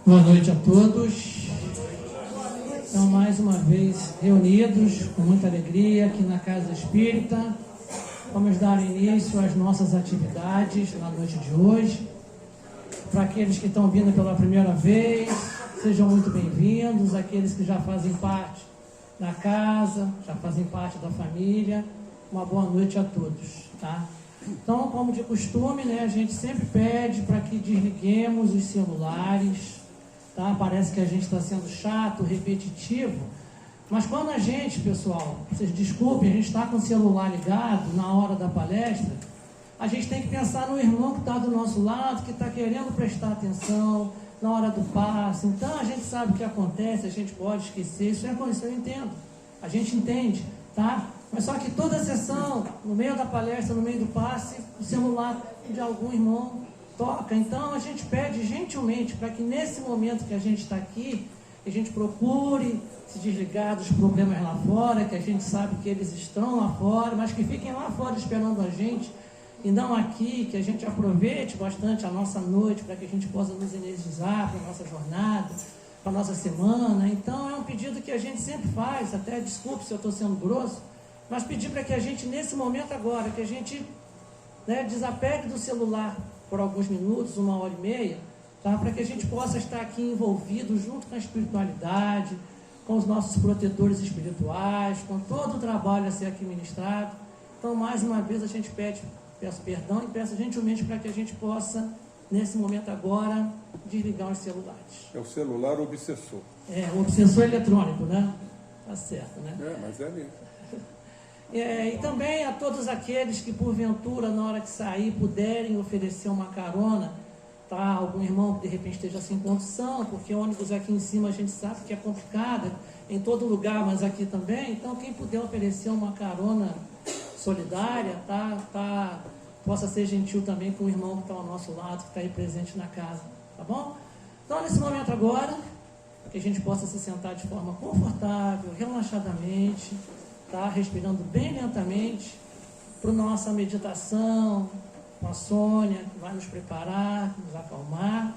Boa noite a todos. Então, mais uma vez reunidos com muita alegria aqui na Casa Espírita. Vamos dar início às nossas atividades na noite de hoje. Para aqueles que estão vindo pela primeira vez, sejam muito bem-vindos. Aqueles que já fazem parte da casa, já fazem parte da família, uma boa noite a todos, tá? Então, como de costume, né, a gente sempre pede para que desliguemos os celulares, tá? Parece que a gente está sendo chato, repetitivo, mas quando a gente, pessoal, vocês desculpem, a gente está com o celular ligado na hora da palestra, a gente tem que pensar no irmão que está do nosso lado, que está querendo prestar atenção na hora do passe. Então, a gente sabe o que acontece, a gente pode esquecer, isso eu entendo, a gente entende, tá? Mas só que toda a sessão, no meio da palestra, no meio do passe, o celular de algum irmão toca. Então, a gente pede gentilmente para que nesse momento que a gente está aqui, a gente procure se desligar dos problemas lá fora, que a gente sabe que eles estão lá fora, mas que fiquem lá fora esperando a gente, e não aqui, que a gente aproveite bastante a nossa noite para que a gente possa nos energizar para a nossa jornada, para a nossa semana. Então, é um pedido que a gente sempre faz, até desculpe se eu estou sendo grosso, mas pedir para que a gente, nesse momento agora, que a gente, né, desapegue do celular por alguns minutos, 1h30, tá? Para que a gente possa estar aqui envolvido junto com a espiritualidade, com os nossos protetores espirituais, com todo o trabalho a ser aqui ministrado. Então, mais uma vez, a gente peço perdão e peço gentilmente para que a gente possa, nesse momento agora, desligar os celulares. É o celular obsessor. É, o obsessor eletrônico, né? Tá certo, né? É, mas é mesmo. E também a todos aqueles que, porventura, na hora de sair, puderem oferecer uma carona, tá? Algum irmão que de repente esteja sem condição, porque ônibus aqui em cima a gente sabe que é complicado, em todo lugar, mas aqui também. Então, quem puder oferecer uma carona solidária, tá? Possa ser gentil também com o irmão que está ao nosso lado, que está aí presente na casa, tá bom? Então, nesse momento agora, que a gente possa se sentar de forma confortável, relaxadamente, tá? Respirando bem lentamente para a nossa meditação com a Sônia, que vai nos preparar, nos acalmar,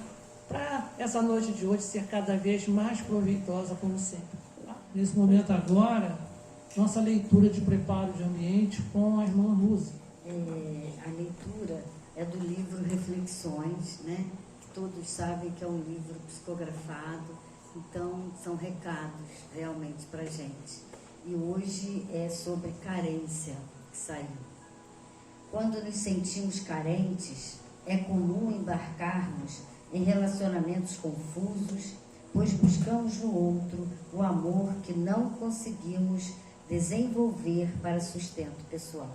para essa noite de hoje ser cada vez mais proveitosa, como sempre. Tá? Nesse momento agora, nossa leitura de preparo de ambiente com a irmã Ruse. A leitura é do livro Reflexões, né? Todos sabem que é um livro psicografado, então são recados realmente para a gente. E hoje é sobre carência que saiu. Quando nos sentimos carentes, é comum embarcarmos em relacionamentos confusos, pois buscamos no outro o amor que não conseguimos desenvolver para sustento pessoal.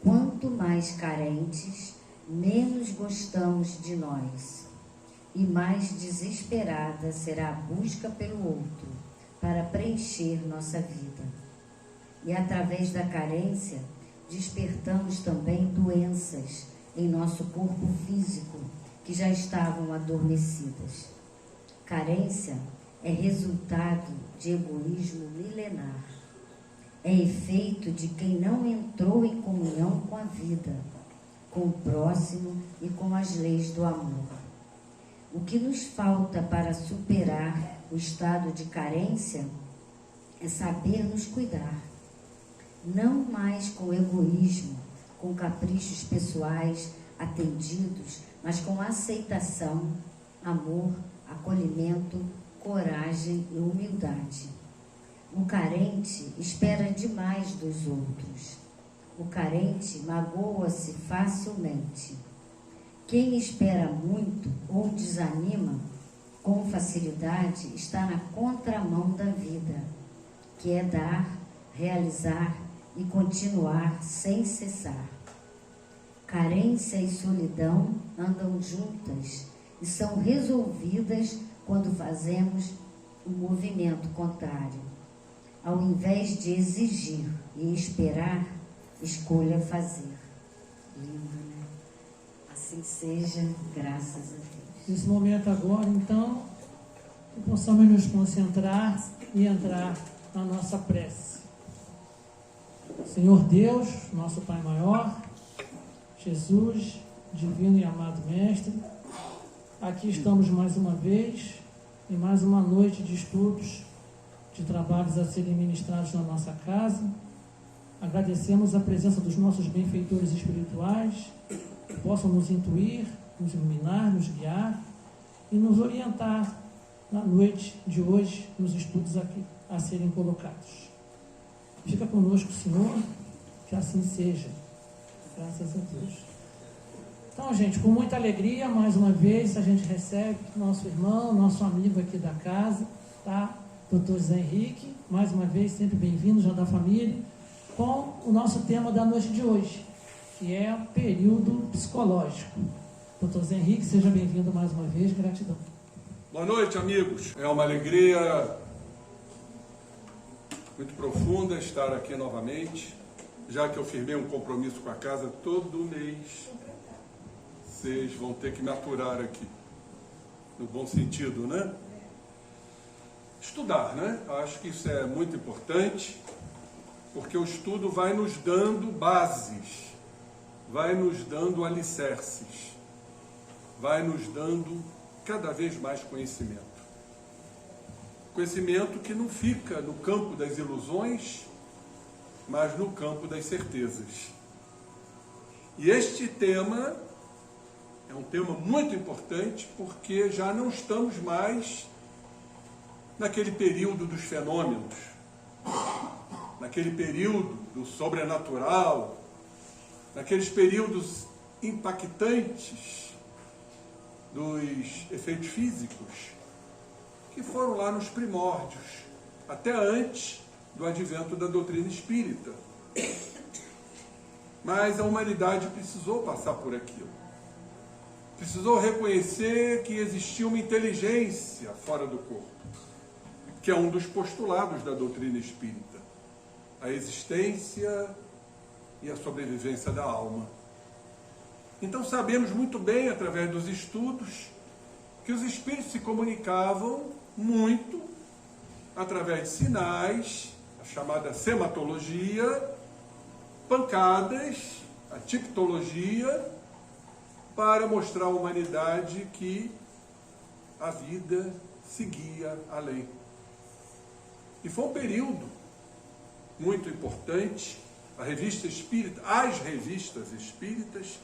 Quanto mais carentes, menos gostamos de nós, e mais desesperada será a busca pelo outro para preencher nossa vida. E através da carência, despertamos também doenças em nosso corpo físico que já estavam adormecidas. Carência é resultado de egoísmo milenar. É efeito de quem não entrou em comunhão com a vida, com o próximo e com as leis do amor. O que nos falta para superar o estado de carência é saber nos cuidar, não mais com egoísmo, com caprichos pessoais atendidos, mas com aceitação, amor, acolhimento, coragem e humildade. O carente espera demais dos outros. O carente magoa-se facilmente. Quem espera muito ou desanima com facilidade está na contramão da vida, que é dar, realizar e continuar sem cessar. Carência e solidão andam juntas e são resolvidas quando fazemos um movimento contrário. Ao invés de exigir e esperar, escolha fazer. Lindo, né? Assim seja, graças a Deus. Nesse momento agora, então, que possamos nos concentrar e entrar na nossa prece. Senhor Deus, nosso Pai maior, Jesus, divino e amado Mestre, Aqui estamos mais uma vez, em mais uma noite de estudos, de trabalhos a serem ministrados na nossa casa. Agradecemos a presença dos nossos benfeitores espirituais, que possam nos intuir, nos iluminar, nos guiar e nos orientar na noite de hoje, nos estudos aqui a serem colocados. Fica conosco, Senhor, que assim seja. Graças a Deus. Então, gente, com muita alegria, mais uma vez, a gente recebe nosso irmão, nosso amigo aqui da casa, tá? Dr. Zé Henrique, mais uma vez, sempre bem-vindo, já da família, com o nosso tema da noite de hoje, que é o período psicológico. Dr. Zé Henrique, seja bem-vindo mais uma vez, gratidão. Boa noite, amigos. É uma alegria muito profunda estar aqui novamente, já que eu firmei um compromisso com a casa todo mês. Vocês vão ter que me aturar aqui, no bom sentido, né? Estudar, né? Acho que isso é muito importante, porque o estudo vai nos dando bases, vai nos dando alicerces, vai nos dando cada vez mais conhecimento. Conhecimento que não fica no campo das ilusões, mas no campo das certezas. E este tema é um tema muito importante, porque já não estamos mais naquele período dos fenômenos, naquele período do sobrenatural, naqueles períodos impactantes dos efeitos físicos, que foram lá nos primórdios, até antes do advento da doutrina espírita. Mas a humanidade precisou passar por aquilo. Precisou reconhecer que existia uma inteligência fora do corpo, que é um dos postulados da doutrina espírita, a existência e a sobrevivência da alma. Então sabemos muito bem, através dos estudos, que os espíritos se comunicavam muito através de sinais, a chamada sematologia, pancadas, a tiptologia, para mostrar à humanidade que a vida seguia além. E foi um período muito importante. A revista espírita, as revistas espíritas,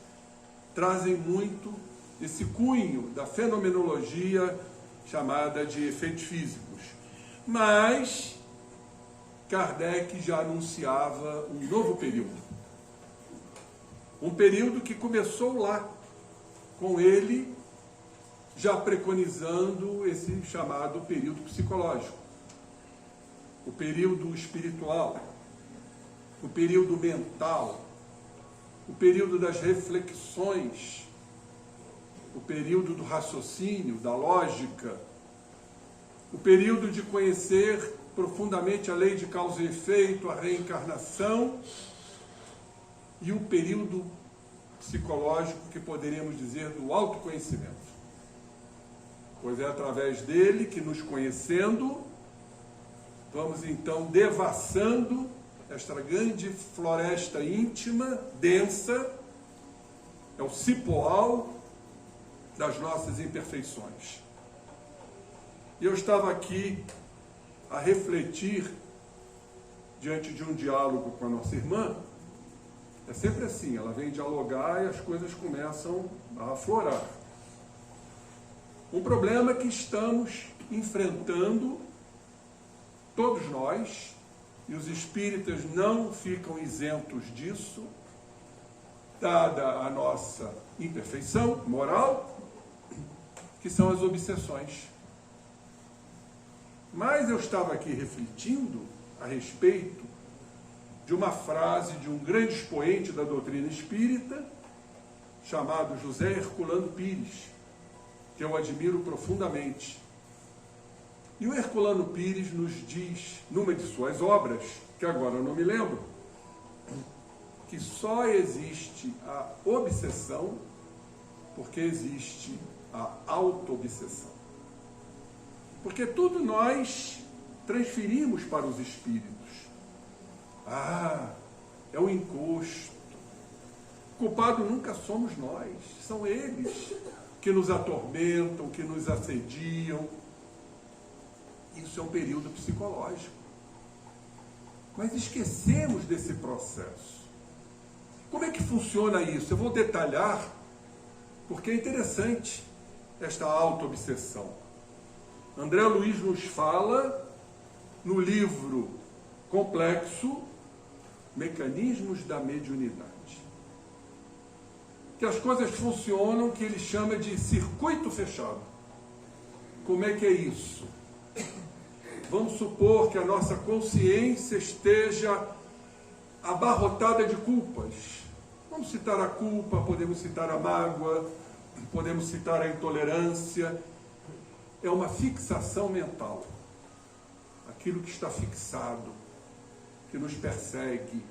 trazem muito esse cunho da fenomenologia chamada de efeitos físicos. Mas Kardec já anunciava um novo período. Um período que começou lá, com ele já preconizando esse chamado período psicológico, o período espiritual, o período mental, o período das reflexões, o período do raciocínio, da lógica, o período de conhecer profundamente a lei de causa e efeito, a reencarnação, e o período psicológico que poderíamos dizer do autoconhecimento. Pois é através dele que, nos conhecendo, vamos então devassando esta grande floresta íntima, densa, é o cipoal das nossas imperfeições. E eu estava aqui a refletir diante de um diálogo com a nossa irmã. É sempre assim, ela vem dialogar e as coisas começam a aflorar. Um problema que estamos enfrentando, todos nós, e os espíritas não ficam isentos disso, dada a nossa imperfeição moral, que são as obsessões. Mas eu estava aqui refletindo a respeito de uma frase de um grande expoente da doutrina espírita, chamado José Herculano Pires, que eu admiro profundamente. E o Herculano Pires nos diz, numa de suas obras, que agora eu não me lembro, que só existe a obsessão porque existe a auto-obsessão. Porque tudo nós transferimos para os espíritos. É o encosto. O culpado nunca somos nós, são eles. que nos atormentam, que nos assediam. Isso é um período psicológico. Mas esquecemos desse processo. Como é que funciona isso? Eu vou detalhar, porque é interessante esta auto-obsessão. André Luiz nos fala, no livro complexo, Mecanismos da Mediunidade, que as coisas funcionam, que ele chama de circuito fechado. Como é que é isso? Vamos supor que a nossa consciência esteja abarrotada de culpas. Vamos citar a culpa, podemos citar a mágoa, podemos citar a intolerância. É uma fixação mental. Aquilo que está fixado, que nos persegue.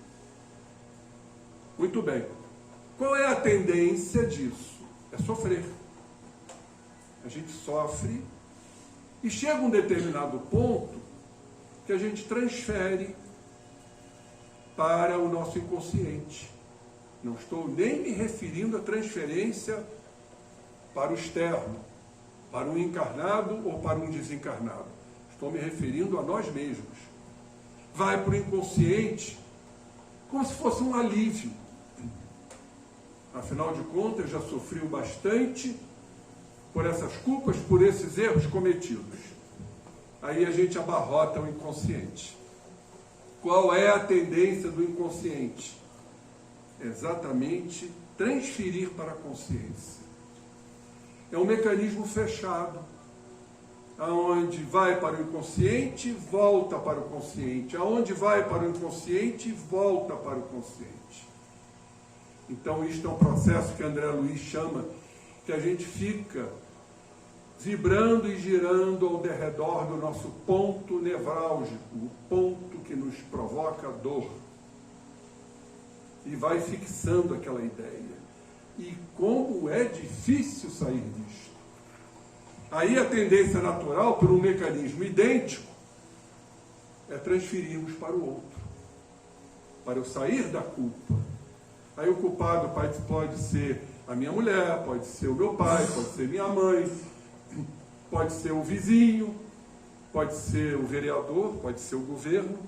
Muito bem. Qual é a tendência disso? É sofrer. A gente sofre e chega um determinado ponto que a gente transfere para o nosso inconsciente. Não estou nem me referindo à transferência para o externo, para um encarnado ou para um desencarnado. Estou me referindo a nós mesmos. Vai para o inconsciente como se fosse um alívio. Afinal de contas, já sofreu bastante por essas culpas, por esses erros cometidos. Aí a gente abarrota o inconsciente. Qual é a tendência do inconsciente? Exatamente transferir para a consciência. É um mecanismo fechado, aonde vai para o inconsciente, volta para o consciente. Aonde vai para o inconsciente, volta para o consciente. Então, isto é um processo que André Luiz chama, que a gente fica vibrando e girando ao derredor do nosso ponto nevrálgico, o ponto que nos provoca dor. E vai fixando aquela ideia. E como é difícil sair disto. Aí a tendência natural, por um mecanismo idêntico, é transferirmos para o outro. Para eu sair da culpa. Aí o culpado pode ser a minha mulher, pode ser o meu pai, pode ser minha mãe, pode ser o vizinho, pode ser o vereador, pode ser o governo,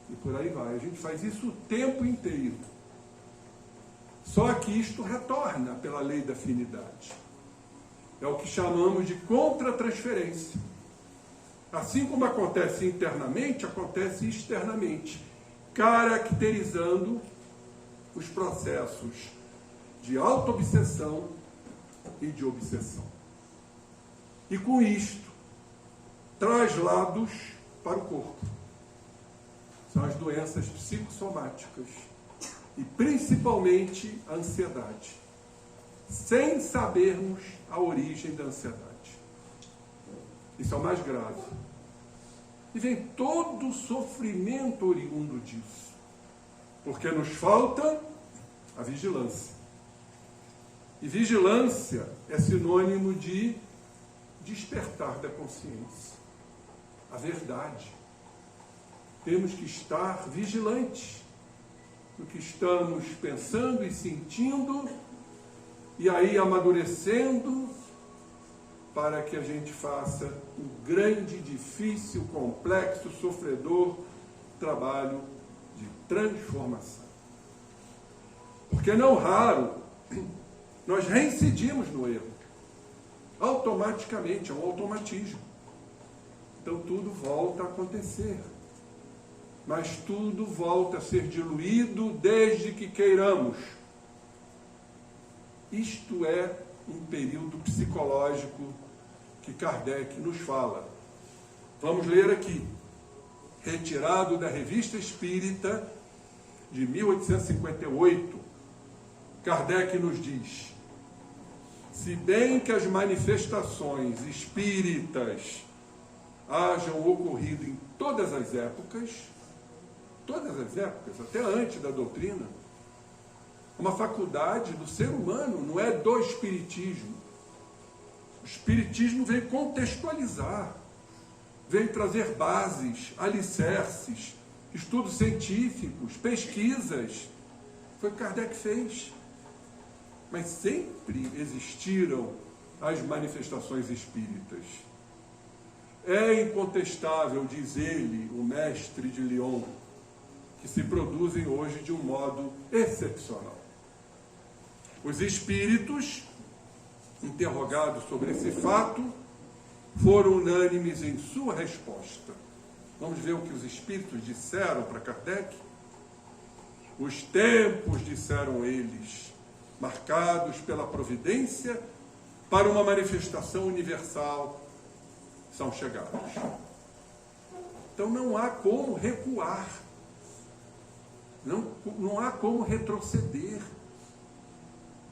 e por aí vai. A gente faz isso o tempo inteiro. Só que isto retorna pela lei da afinidade. É o que chamamos de contra-transferência. Assim como acontece internamente, acontece externamente, caracterizando os processos de auto-obsessão e de obsessão. E com isto, traslados para o corpo. São as doenças psicossomáticas e principalmente a ansiedade, sem sabermos a origem da ansiedade. Isso é o mais grave. E vem todo o sofrimento oriundo disso. Porque nos falta a vigilância. E vigilância é sinônimo de despertar da consciência. A verdade. Temos que estar vigilantes no que estamos pensando e sentindo, e aí amadurecendo, para que a gente faça um grande, difícil, complexo, sofredor trabalho de transformação. Porque não raro, nós reincidimos no erro. Automaticamente, é um automatismo. Então tudo volta a acontecer. Mas tudo volta a ser diluído desde que queiramos. Isto é um período psicológico que Kardec nos fala. Vamos ler aqui. Retirado da Revista Espírita de 1858, Kardec nos diz: se bem que as manifestações espíritas hajam ocorrido em todas as épocas, até antes da doutrina, uma faculdade do ser humano, não é do espiritismo. O espiritismo veio contextualizar, veio trazer bases, alicerces, estudos científicos, pesquisas. Foi o que Kardec fez. Mas sempre existiram as manifestações espíritas. É incontestável, diz ele, o mestre de Lyon, que se produzem hoje de um modo excepcional. Os espíritos, interrogados sobre esse fato, foram unânimes em sua resposta. Vamos ver o que os espíritos disseram para Kardec? Os tempos, disseram eles, marcados pela providência para uma manifestação universal, são chegados. Então não há como recuar, não há como retroceder.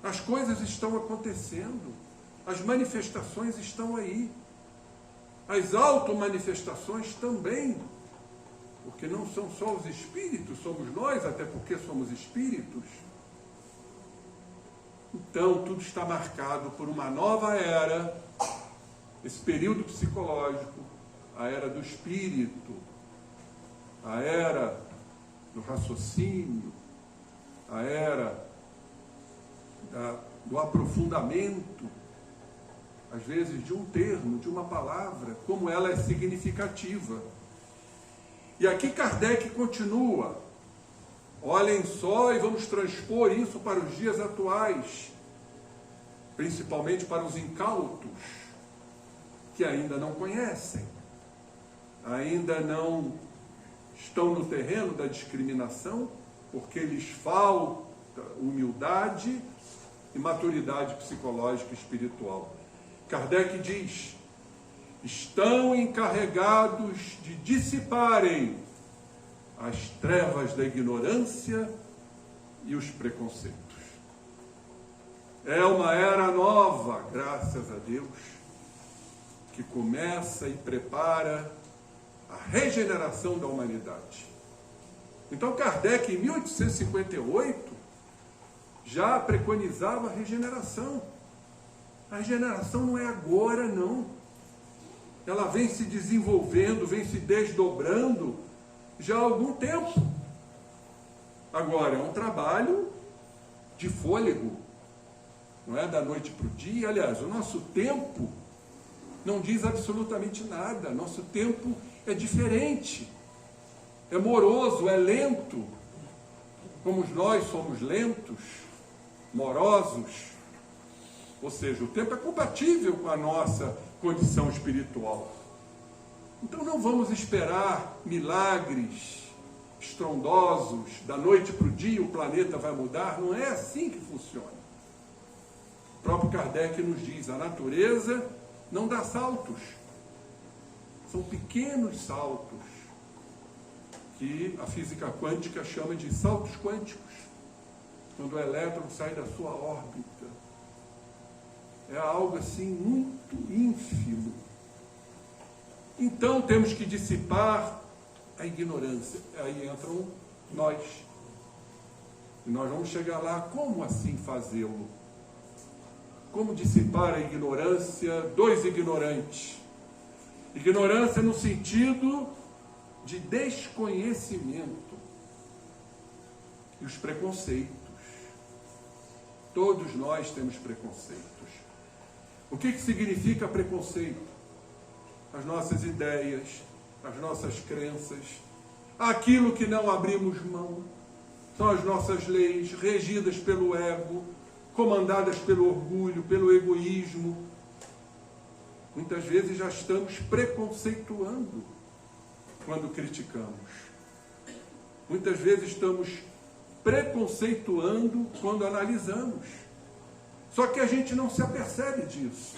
As coisas estão acontecendo, as manifestações estão aí, as automanifestações também, porque não são só os espíritos, somos nós, até porque somos espíritos. Então, tudo está marcado por uma nova era, esse período psicológico, a era do espírito, a era do raciocínio, a era do aprofundamento, às vezes de um termo, de uma palavra, como ela é significativa. E aqui Kardec continua. Olhem só, e vamos transpor isso para os dias atuais, principalmente para os incautos, que ainda não conhecem, ainda não estão no terreno da discriminação, porque lhes falta humildade e maturidade psicológica e espiritual. Kardec diz: estão encarregados de dissiparem as trevas da ignorância e os preconceitos. É uma era nova, graças a Deus, que começa e prepara a regeneração da humanidade. Então Kardec, em 1858, já preconizava a regeneração. A regeneração não é agora, não. Ela vem se desenvolvendo, vem se desdobrando já há algum tempo. Agora, é um trabalho de fôlego, não é da noite para o dia. Aliás, o nosso tempo não diz absolutamente nada. Nosso tempo é diferente, é moroso, é lento, como nós somos lentos, morosos. Ou seja, o tempo é compatível com a nossa condição espiritual. Então não vamos esperar milagres estrondosos, da noite para o dia o planeta vai mudar. Não é assim que funciona. O próprio Kardec nos diz: a natureza não dá saltos. São pequenos saltos, que a física quântica chama de saltos quânticos, quando o elétron sai da sua órbita. É algo assim muito ínfimo. Então temos que dissipar a ignorância. Aí entram nós. E nós vamos chegar lá. Como assim fazê-lo? Como dissipar a ignorância dos ignorantes? Ignorância no sentido de desconhecimento. E os preconceitos. Todos nós temos preconceitos. O que significa preconceito? As nossas ideias, as nossas crenças, aquilo que não abrimos mão, são as nossas leis, regidas pelo ego, comandadas pelo orgulho, pelo egoísmo. Muitas vezes já estamos preconceituando quando criticamos. Muitas vezes estamos preconceituando quando analisamos. Só que a gente não se apercebe disso.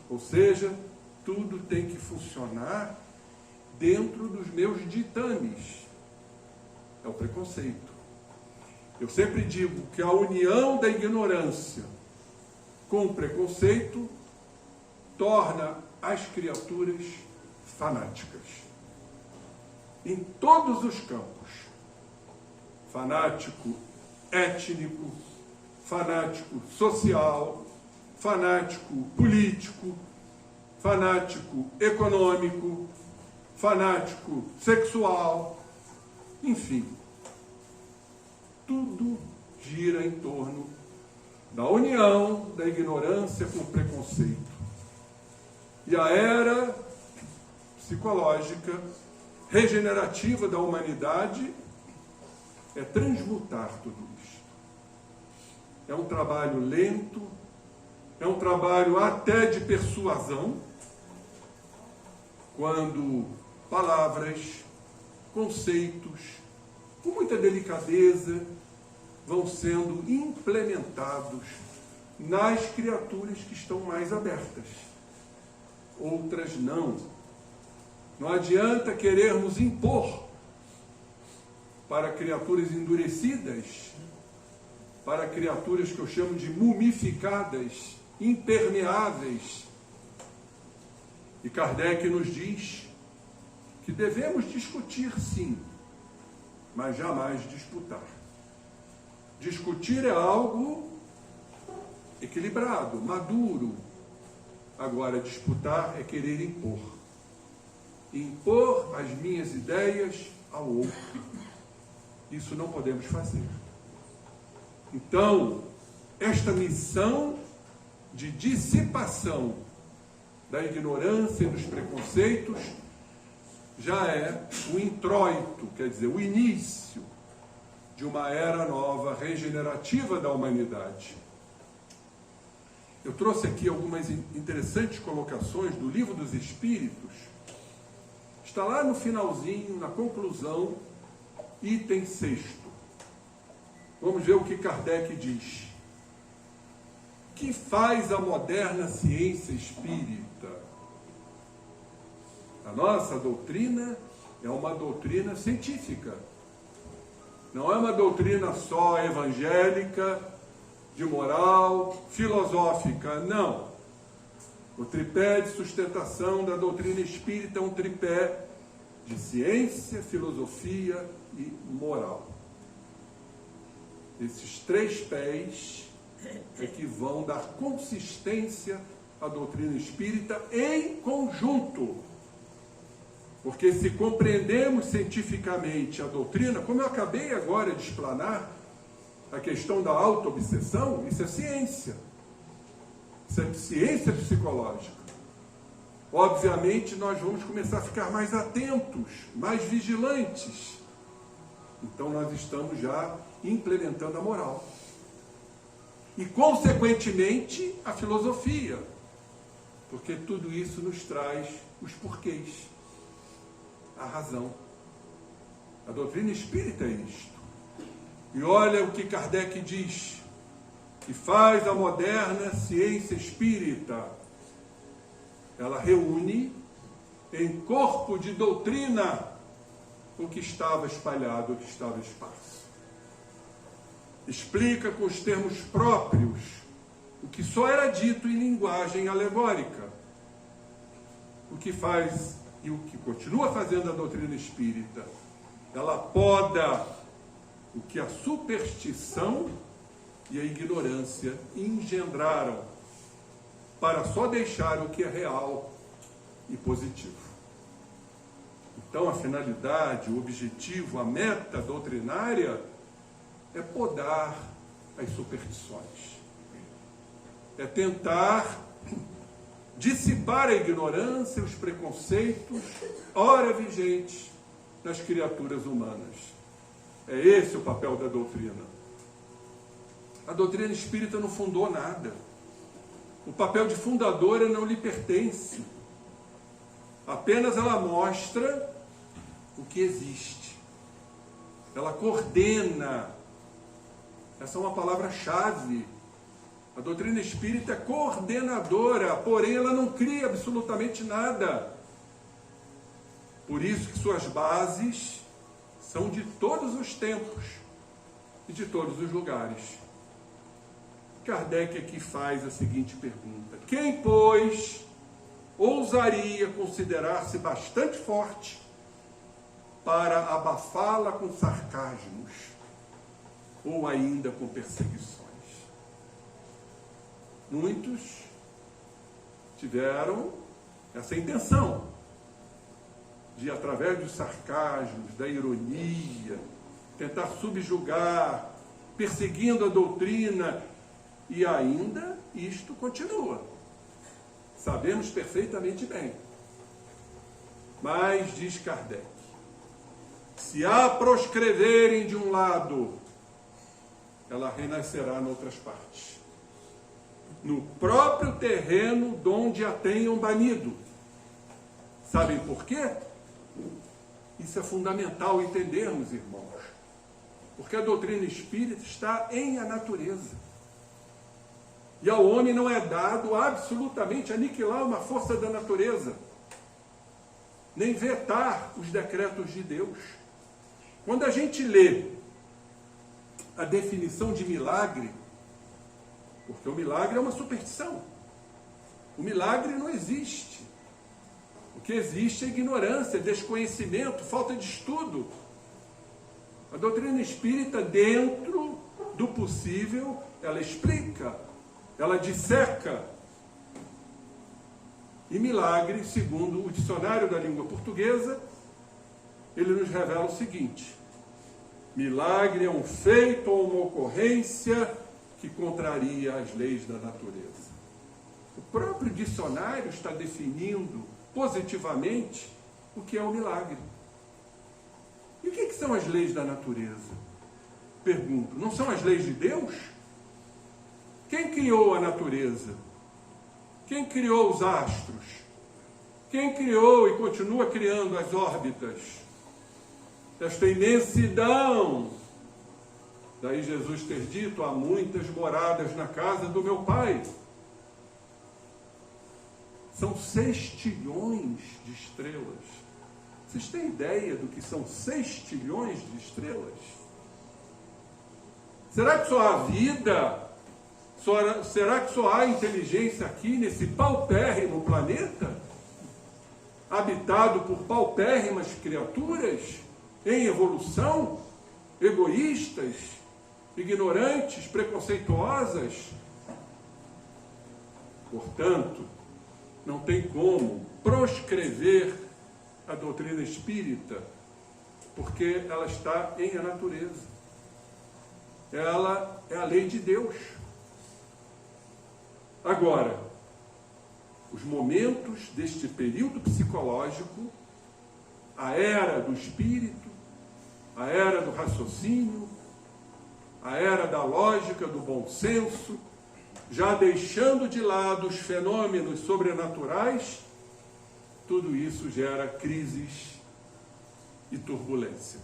Ou seja, tudo tem que funcionar dentro dos meus ditames. É o preconceito. Eu sempre digo que a união da ignorância com o preconceito torna as criaturas fanáticas. Em todos os campos. Fanático étnico, fanático social, fanático político, fanático econômico, fanático sexual, enfim. Tudo gira em torno da união da ignorância com o preconceito. E a era psicológica, regenerativa da humanidade é transmutar tudo isso. É um trabalho lento, é um trabalho até de persuasão, quando palavras, conceitos, com muita delicadeza, vão sendo implementados nas criaturas que estão mais abertas. Outras não. Não adianta querermos impor para criaturas endurecidas, para criaturas que eu chamo de mumificadas, impermeáveis. E Kardec nos diz que devemos discutir, sim, mas jamais disputar. Discutir é algo equilibrado, maduro. Agora, disputar é querer impor. Impor as minhas ideias ao outro. Isso não podemos fazer. Então, esta missão de dissipação da ignorância e dos preconceitos já é o introito, quer dizer, o início de uma era nova, regenerativa da humanidade. Eu trouxe aqui algumas interessantes colocações do Livro dos Espíritos. Está lá no finalzinho, na conclusão, item 6º. Vamos ver o que Kardec diz. Que faz a moderna ciência espírita? A nossa doutrina é uma doutrina científica. Não é uma doutrina só evangélica, de moral, filosófica, não. O tripé de sustentação da doutrina espírita é um tripé de ciência, filosofia e moral. Esses 3 pés é que vão dar consistência à doutrina espírita em conjunto. Porque se compreendemos cientificamente a doutrina, como eu acabei agora de explanar, a questão da auto-obsessão, isso é ciência. Isso é ciência psicológica. Obviamente, nós vamos começar a ficar mais atentos, mais vigilantes. Então, nós estamos já implementando a moral. E, consequentemente, a filosofia. Porque tudo isso nos traz os porquês, a razão. A doutrina espírita é isto. E olha o que Kardec diz, que faz a moderna ciência espírita. Ela reúne em corpo de doutrina o que estava espalhado, o que estava esparso. Explica com os termos próprios o que só era dito em linguagem alegórica. O que faz e o que continua fazendo a doutrina espírita. Ela poda o que a superstição e a ignorância engendraram, para só deixar o que é real e positivo. Então, a finalidade, o objetivo, a meta doutrinária é podar as superstições. É tentar dissipar a ignorância, os preconceitos, ora vigentes nas criaturas humanas. É esse o papel da doutrina. A doutrina espírita não fundou nada. O papel de fundadora não lhe pertence. Apenas ela mostra o que existe. Ela coordena. Essa é uma palavra-chave. A doutrina espírita é coordenadora, porém ela não cria absolutamente nada. Por isso que suas bases são de todos os tempos e de todos os lugares. Kardec aqui faz a seguinte pergunta: quem, pois, ousaria considerar-se bastante forte para abafá-la com sarcasmos ou ainda com perseguições? Muitos tiveram essa intenção de, através dos sarcasmos, da ironia, tentar subjugar, perseguindo a doutrina E ainda isto continua. Sabemos perfeitamente bem. Mas, diz Kardec, se a proscreverem de um lado, ela renascerá em outras partes. No próprio terreno de onde a tenham banido. Sabem por quê? Isso é fundamental entendermos, irmãos. Porque a doutrina espírita está em a natureza. E ao homem não é dado absolutamente aniquilar uma força da natureza, nem vetar os decretos de Deus. Quando a gente lê a definição de milagre, porque o milagre é uma superstição. O milagre não existe. O que existe é ignorância, desconhecimento, falta de estudo. A doutrina espírita, dentro do possível, ela explica, ela disseca. E milagre, segundo o dicionário da língua portuguesa, ele nos revela o seguinte: milagre é um feito ou uma ocorrência que contraria as leis da natureza. O próprio dicionário está definindo positivamente o que é o milagre. E o que são as leis da natureza? Pergunto, não são as leis de Deus? Quem criou a natureza? Quem criou os astros? Quem criou e continua criando as órbitas? Esta imensidão. Daí Jesus ter dito, há muitas moradas na casa do meu Pai. São 6 trilhões de estrelas. Vocês têm ideia do que são 6 trilhões de estrelas? Será que só há vida? Será que só há inteligência aqui nesse paupérrimo planeta? Habitado por paupérrimas criaturas em evolução? Egoístas? Ignorantes? Preconceituosas? Portanto, não tem como proscrever a doutrina espírita, porque ela está em a natureza. Ela é a lei de Deus. Agora, os momentos deste período psicológico, a era do espírito, a era do raciocínio, a era da lógica, do bom senso, já deixando de lado os fenômenos sobrenaturais, tudo isso gera crises e turbulências.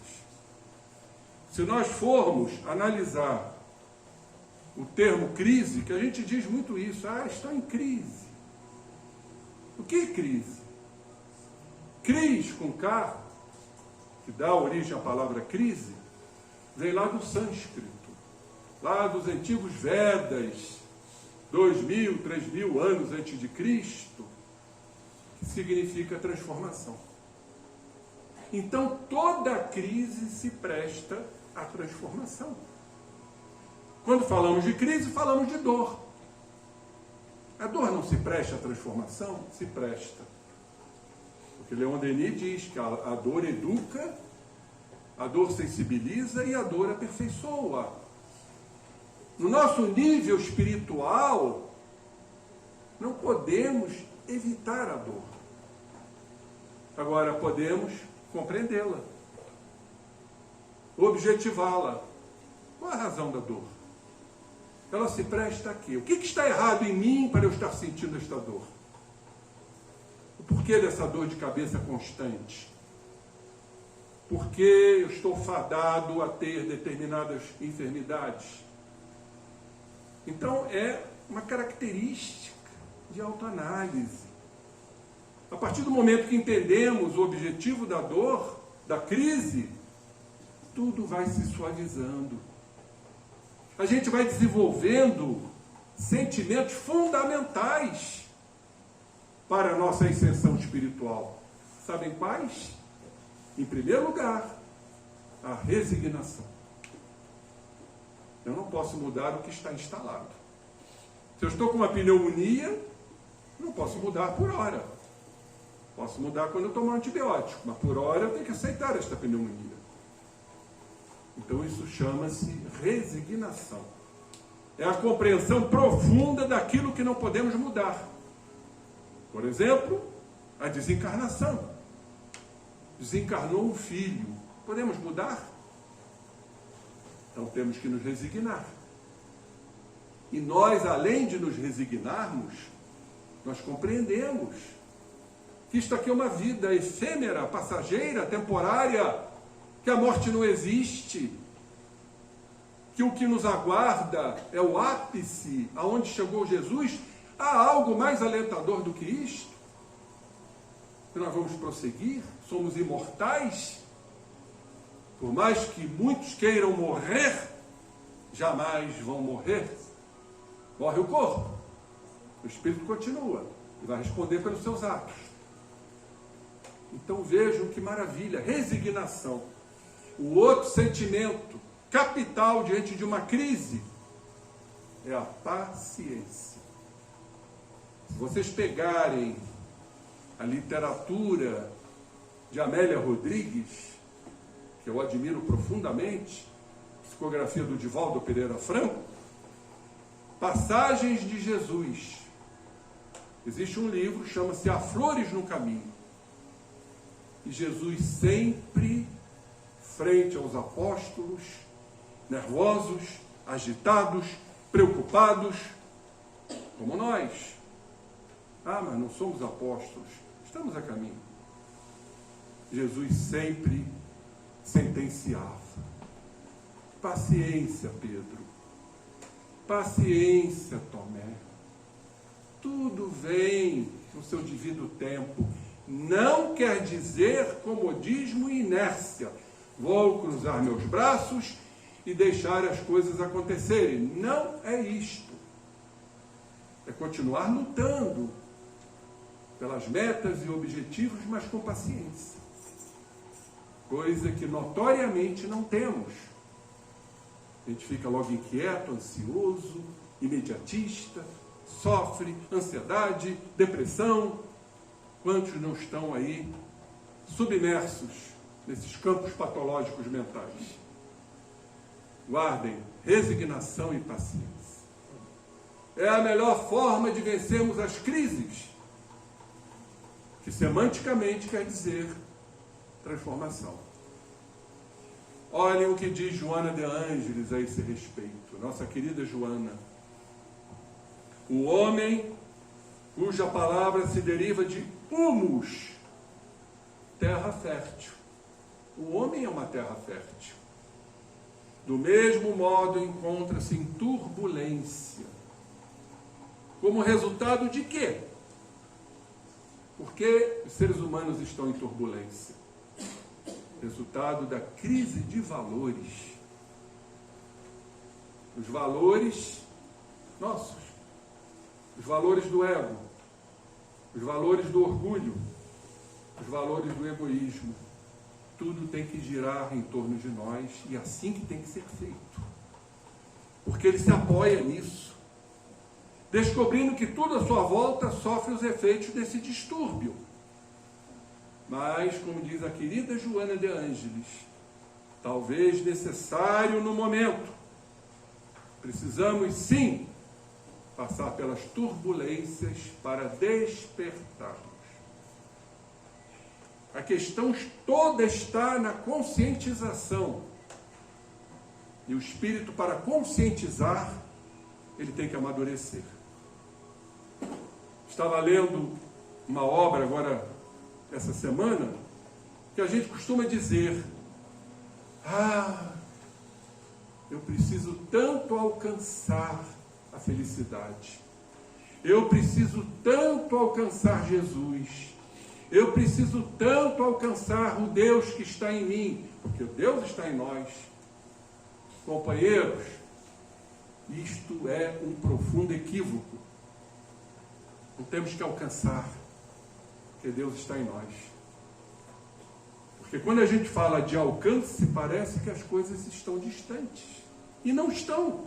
Se nós formos analisar o termo crise, que a gente diz muito isso, está em crise. O que é crise? Cris com K, que dá origem à palavra crise, vem lá do sânscrito, lá dos antigos Vedas, 2.000, 3.000 anos antes de Cristo, que significa transformação. Então, toda crise se presta à transformação. Quando falamos de crise, falamos de dor. A dor não se presta à transformação? Se presta. Porque Leon Denis diz que a dor educa, a dor sensibiliza e a dor aperfeiçoa. No nosso nível espiritual, não podemos evitar a dor. Agora, podemos compreendê-la, objetivá-la. Qual a razão da dor? Ela se presta a quê? O que está errado em mim para eu estar sentindo esta dor? O porquê dessa dor de cabeça constante? Por que eu estou fadado a ter determinadas enfermidades? Então, é uma característica de autoanálise. A partir do momento que entendemos o objetivo da dor, da crise, tudo vai se suavizando. A gente vai desenvolvendo sentimentos fundamentais para a nossa ascensão espiritual. Sabem quais? Em primeiro lugar, a resignação. Eu não posso mudar o que está instalado. Se eu estou com uma pneumonia, não posso mudar por hora. Posso mudar quando eu tomar um antibiótico, mas por hora eu tenho que aceitar esta pneumonia. Então isso chama-se resignação. é a compreensão profunda daquilo que não podemos mudar. Por exemplo, a desencarnação. Desencarnou um filho. Podemos mudar? Então temos que nos resignar. E nós, além de nos resignarmos, nós compreendemos que isto aqui é uma vida efêmera, passageira, temporária, que a morte não existe, que o que nos aguarda é o ápice aonde chegou Jesus. Há algo mais alentador do que isto? Que nós vamos prosseguir, somos imortais, por mais que muitos queiram morrer, jamais vão morrer. Morre o corpo, o espírito continua e vai responder pelos seus atos. Então vejam que maravilha, resignação. O outro sentimento capital diante de uma crise é a paciência. Se vocês pegarem a literatura de Amélia Rodrigues, que eu admiro profundamente, psicografia do Divaldo Pereira Franco, Passagens de Jesus. Existe um livro, chama-se Há Flores no Caminho. E Jesus sempre, frente aos apóstolos, nervosos, agitados, preocupados, como nós. Ah, mas não somos apóstolos, estamos a caminho. Jesus sempre sentenciava. Paciência, Pedro. Paciência, Tomé. Tudo vem no seu devido tempo. Não quer dizer comodismo e inércia. Vou cruzar meus braços e deixar as coisas acontecerem. Não é isto. É continuar lutando pelas metas e objetivos, mas com paciência. Coisa que notoriamente não temos. A gente fica logo inquieto, ansioso, imediatista, sofre ansiedade, depressão. Quantos não estão aí submersos nesses campos patológicos mentais? Guardem resignação e paciência. É a melhor forma de vencermos as crises, que semanticamente quer dizer transformação. Olhem o que diz Joana de Ângeles a esse respeito, nossa querida Joana. O homem cuja palavra se deriva de humus, terra fértil. O homem é uma terra fértil. Do mesmo modo, encontra-se em turbulência. Como resultado de quê? Por que os seres humanos estão em turbulência? Resultado da crise de valores. Os valores nossos, os valores do ego, os valores do orgulho, os valores do egoísmo. Tudo tem que girar em torno de nós e é assim que tem que ser feito. Porque ele se apoia nisso, descobrindo que tudo à sua volta sofre os efeitos desse distúrbio. Mas, como diz a querida Joana de Ângeles, talvez necessário no momento, precisamos sim passar pelas turbulências para despertarmos. A questão toda está na conscientização. E o espírito, para conscientizar, ele tem que amadurecer. Estava lendo uma obra agora, essa semana, que a gente costuma dizer: eu preciso tanto alcançar a felicidade, eu preciso tanto alcançar Jesus, eu preciso tanto alcançar o Deus que está em mim, porque Deus está em nós. Companheiros, isto é um profundo equívoco. Não temos que alcançar, porque Deus está em nós. Porque quando a gente fala de alcance, parece que as coisas estão distantes. E não estão.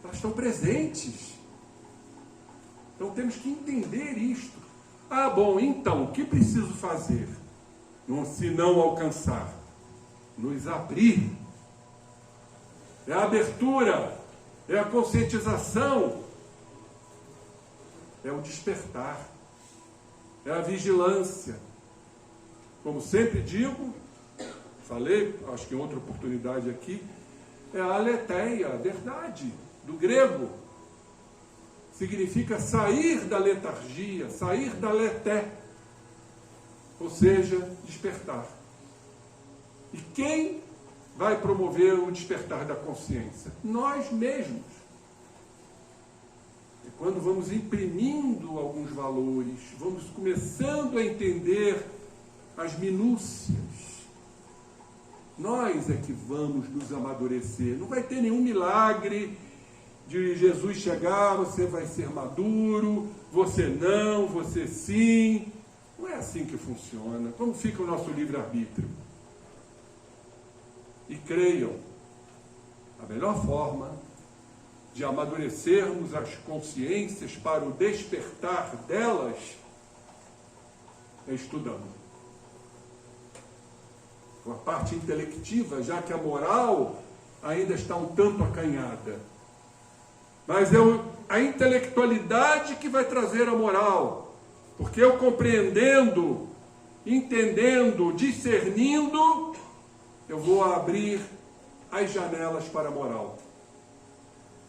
Elas estão presentes. Então temos que entender isto. Bom, então, o que preciso fazer? Se não alcançar? Nos abrir. É a abertura é a conscientização, é o despertar, é a vigilância. Como sempre digo, falei, acho que em outra oportunidade aqui, é a aletheia, a verdade, do grego. Significa sair da letargia, sair da leté, ou seja, despertar. E quem vai promover o despertar da consciência? Nós mesmos. E quando vamos imprimindo alguns valores, vamos começando a entender as minúcias, nós é que vamos nos amadurecer. Não vai ter nenhum milagre de Jesus chegar, você vai ser maduro, você não, você sim. Não é assim que funciona. Como fica o nosso livre-arbítrio? E creiam, a melhor forma de amadurecermos as consciências para o despertar delas é estudando. A parte intelectiva, já que a moral ainda está um tanto acanhada. Mas é a intelectualidade que vai trazer a moral. Porque eu compreendendo, entendendo, discernindo, eu vou abrir as janelas para a moral.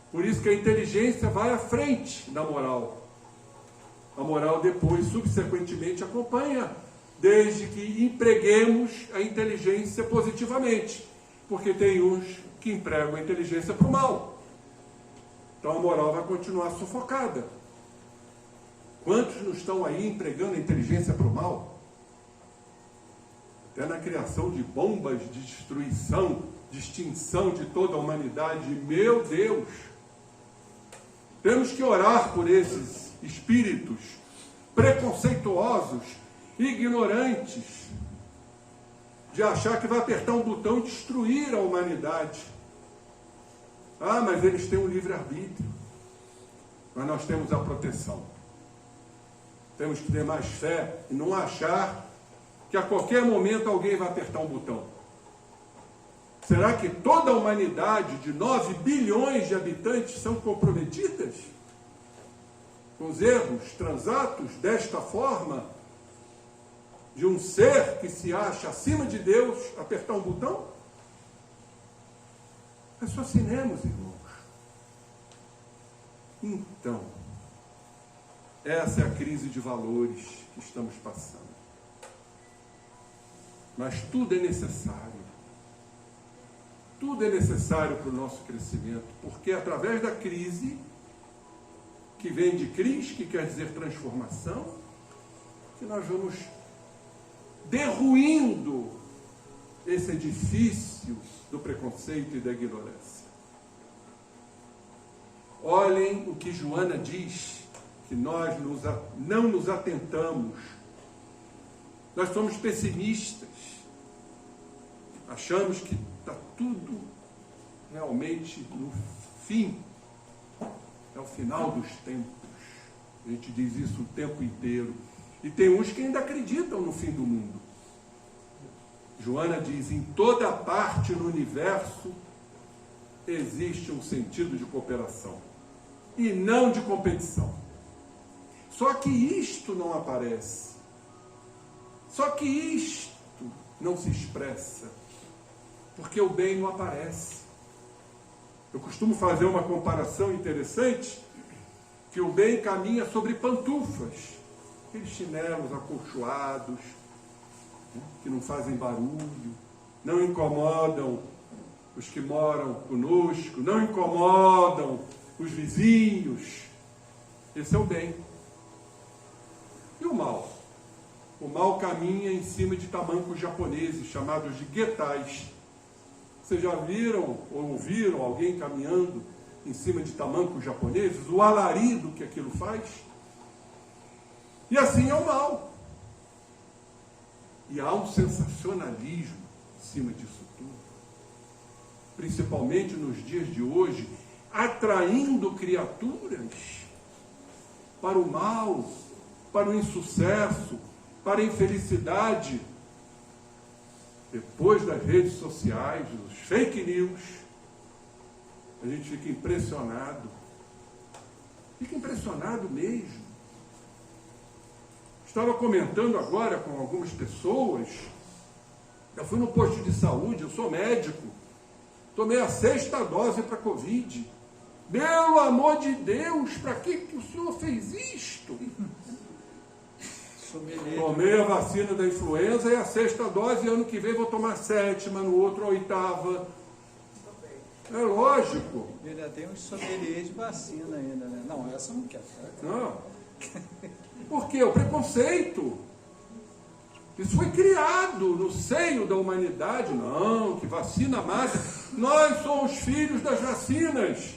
Por isso que a inteligência vai à frente da moral. A moral depois, subsequentemente, acompanha, desde que empreguemos a inteligência positivamente. Porque tem uns que empregam a inteligência para o mal. Então a moral vai continuar sufocada. Quantos não estão aí empregando a inteligência para o mal? Até na criação de bombas de destruição, de extinção de toda a humanidade. Meu Deus! Temos que orar por esses espíritos preconceituosos, ignorantes, de achar que vai apertar um botão e destruir a humanidade. Ah, mas eles têm um livre-arbítrio. Mas nós temos a proteção. Temos que ter mais fé e não achar que a qualquer momento alguém vai apertar um botão. Será que toda a humanidade de 9 bilhões de habitantes são comprometidas com os erros transatos desta forma de um ser que se acha acima de Deus apertar um botão? Raciocinemos, irmãos. Então, essa é a crise de valores que estamos passando. Mas tudo é necessário. Tudo é necessário para o nosso crescimento, porque é através da crise, que vem de cris, que quer dizer transformação, que nós vamos derruindo esse edifício do preconceito e da ignorância. Olhem o que Joana diz, que nós não nos atentamos. Nós somos pessimistas. Achamos que está tudo realmente no fim. É o final dos tempos. A gente diz isso o tempo inteiro. E tem uns que ainda acreditam no fim do mundo. Joana diz, em toda parte no universo existe um sentido de cooperação. E não de competição. Só que isto não aparece. Só que isto não se expressa. Porque o bem não aparece. Eu costumo fazer uma comparação interessante, que o bem caminha sobre pantufas, aqueles chinelos acolchoados, né, que não fazem barulho, não incomodam os que moram conosco, não incomodam os vizinhos. Esse é o bem. E o mal? O mal caminha em cima de tamancos japoneses, chamados de getais. Vocês já viram ou ouviram alguém caminhando em cima de tamancos japoneses? O alarido que aquilo faz? E assim é o mal. E há um sensacionalismo em cima disso tudo. Principalmente nos dias de hoje, atraindo criaturas para o mal, para o insucesso, para a infelicidade. Depois das redes sociais, dos fake news, a gente fica impressionado. Fica impressionado mesmo. Estava comentando agora com algumas pessoas. Eu fui no posto de saúde, eu sou médico. Tomei a 6ª dose para Covid. Pelo amor de Deus, para que o senhor fez isto? Tomei a vacina da influenza e a 6ª dose, ano que vem vou tomar a 7ª, no outro a 8ª. É lógico. Ainda tem uns sommeliers de vacina ainda, né? Não, essa eu não quero. Não. Por quê? O preconceito. Isso foi criado no seio da humanidade. Não, que vacina mata. Nós somos filhos das vacinas.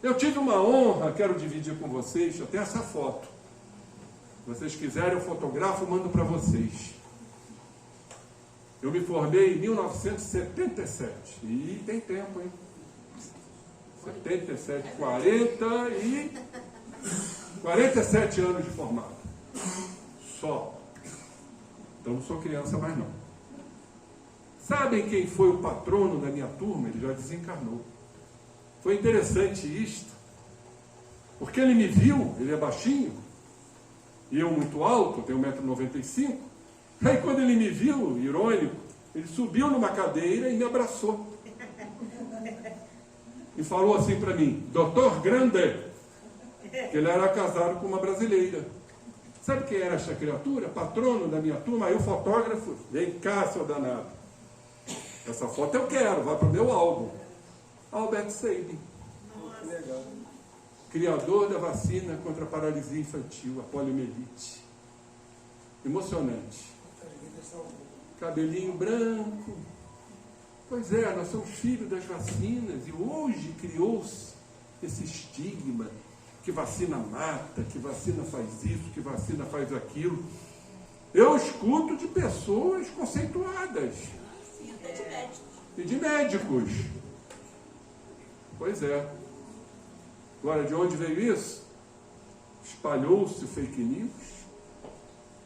Eu tive uma honra, quero dividir com vocês, eu tenho essa foto. Se vocês quiserem, eu fotografo e mando para vocês. Eu me formei em 1977. E tem tempo, hein? 77, 47 anos de formado. Só. Então não sou criança mais não. Sabem quem foi o patrono da minha turma? Ele já desencarnou. Foi interessante isto, porque ele me viu, ele é baixinho, e eu muito alto, tenho 1,95 m. Aí quando ele me viu, irônico, ele subiu numa cadeira e me abraçou. E falou assim para mim, Doutor Grande, que ele era casado com uma brasileira. Sabe quem era essa criatura? Patrono da minha turma. Aí o fotógrafo, vem cá, seu danado. Essa foto eu quero, vai para o meu álbum. Albert Sabin. Que legal. Criador da vacina contra a paralisia infantil, a poliomielite. Emocionante. Cabelinho branco. Pois é, nós somos filhos das vacinas e hoje criou-se esse estigma que vacina mata, que vacina faz isso, que vacina faz aquilo. Eu escuto de pessoas conceituadas. E de médicos. Pois é. Agora, de onde veio isso? Espalhou-se fake news.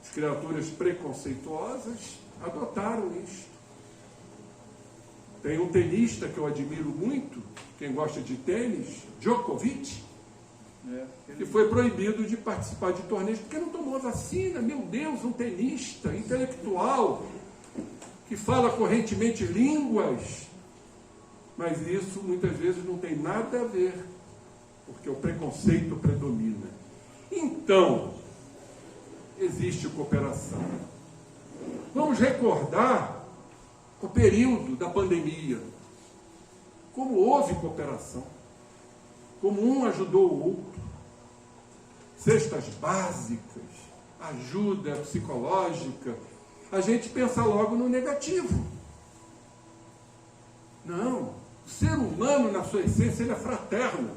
As criaturas preconceituosas adotaram isto. Tem um tenista que eu admiro muito, quem gosta de tênis, Djokovic, que foi proibido de participar de torneios porque não tomou vacina. Meu Deus, um tenista intelectual que fala correntemente línguas, mas isso muitas vezes não tem nada a ver, porque o preconceito predomina. Então, existe cooperação. Vamos recordar o período da pandemia, como houve cooperação, como um ajudou o outro, cestas básicas, ajuda psicológica. A gente pensa logo no negativo. Não, o ser humano na sua essência ele é fraterno.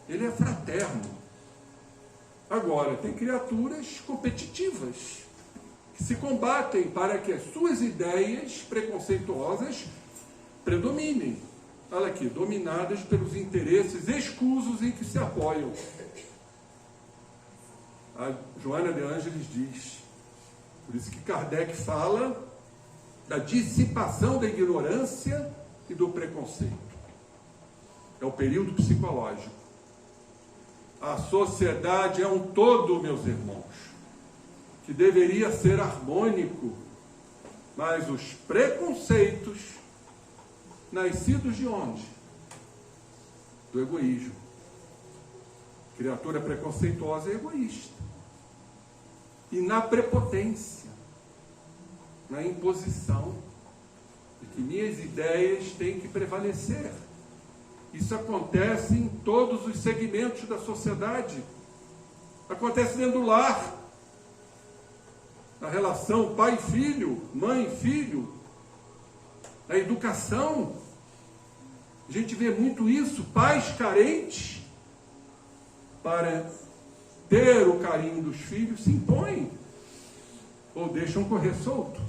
Ele é fraterno. Agora, tem criaturas competitivas que se combatem para que as suas ideias preconceituosas predominem. Olha aqui, dominadas pelos interesses escusos em que se apoiam. A Joana de Ângeles diz, por isso que Kardec fala da dissipação da ignorância e do preconceito. É o período psicológico. A sociedade é um todo, meus irmãos, que deveria ser harmônico, mas os preconceitos, nascidos de onde? Do egoísmo. Criatura preconceituosa é egoísta. E na prepotência, na imposição, de que minhas ideias têm que prevalecer. Isso acontece em todos os segmentos da sociedade. Acontece dentro do lar, na relação pai-filho, mãe-filho, na educação. A gente vê muito isso, pais carentes, para ter o carinho dos filhos, se impõem, ou deixam correr solto.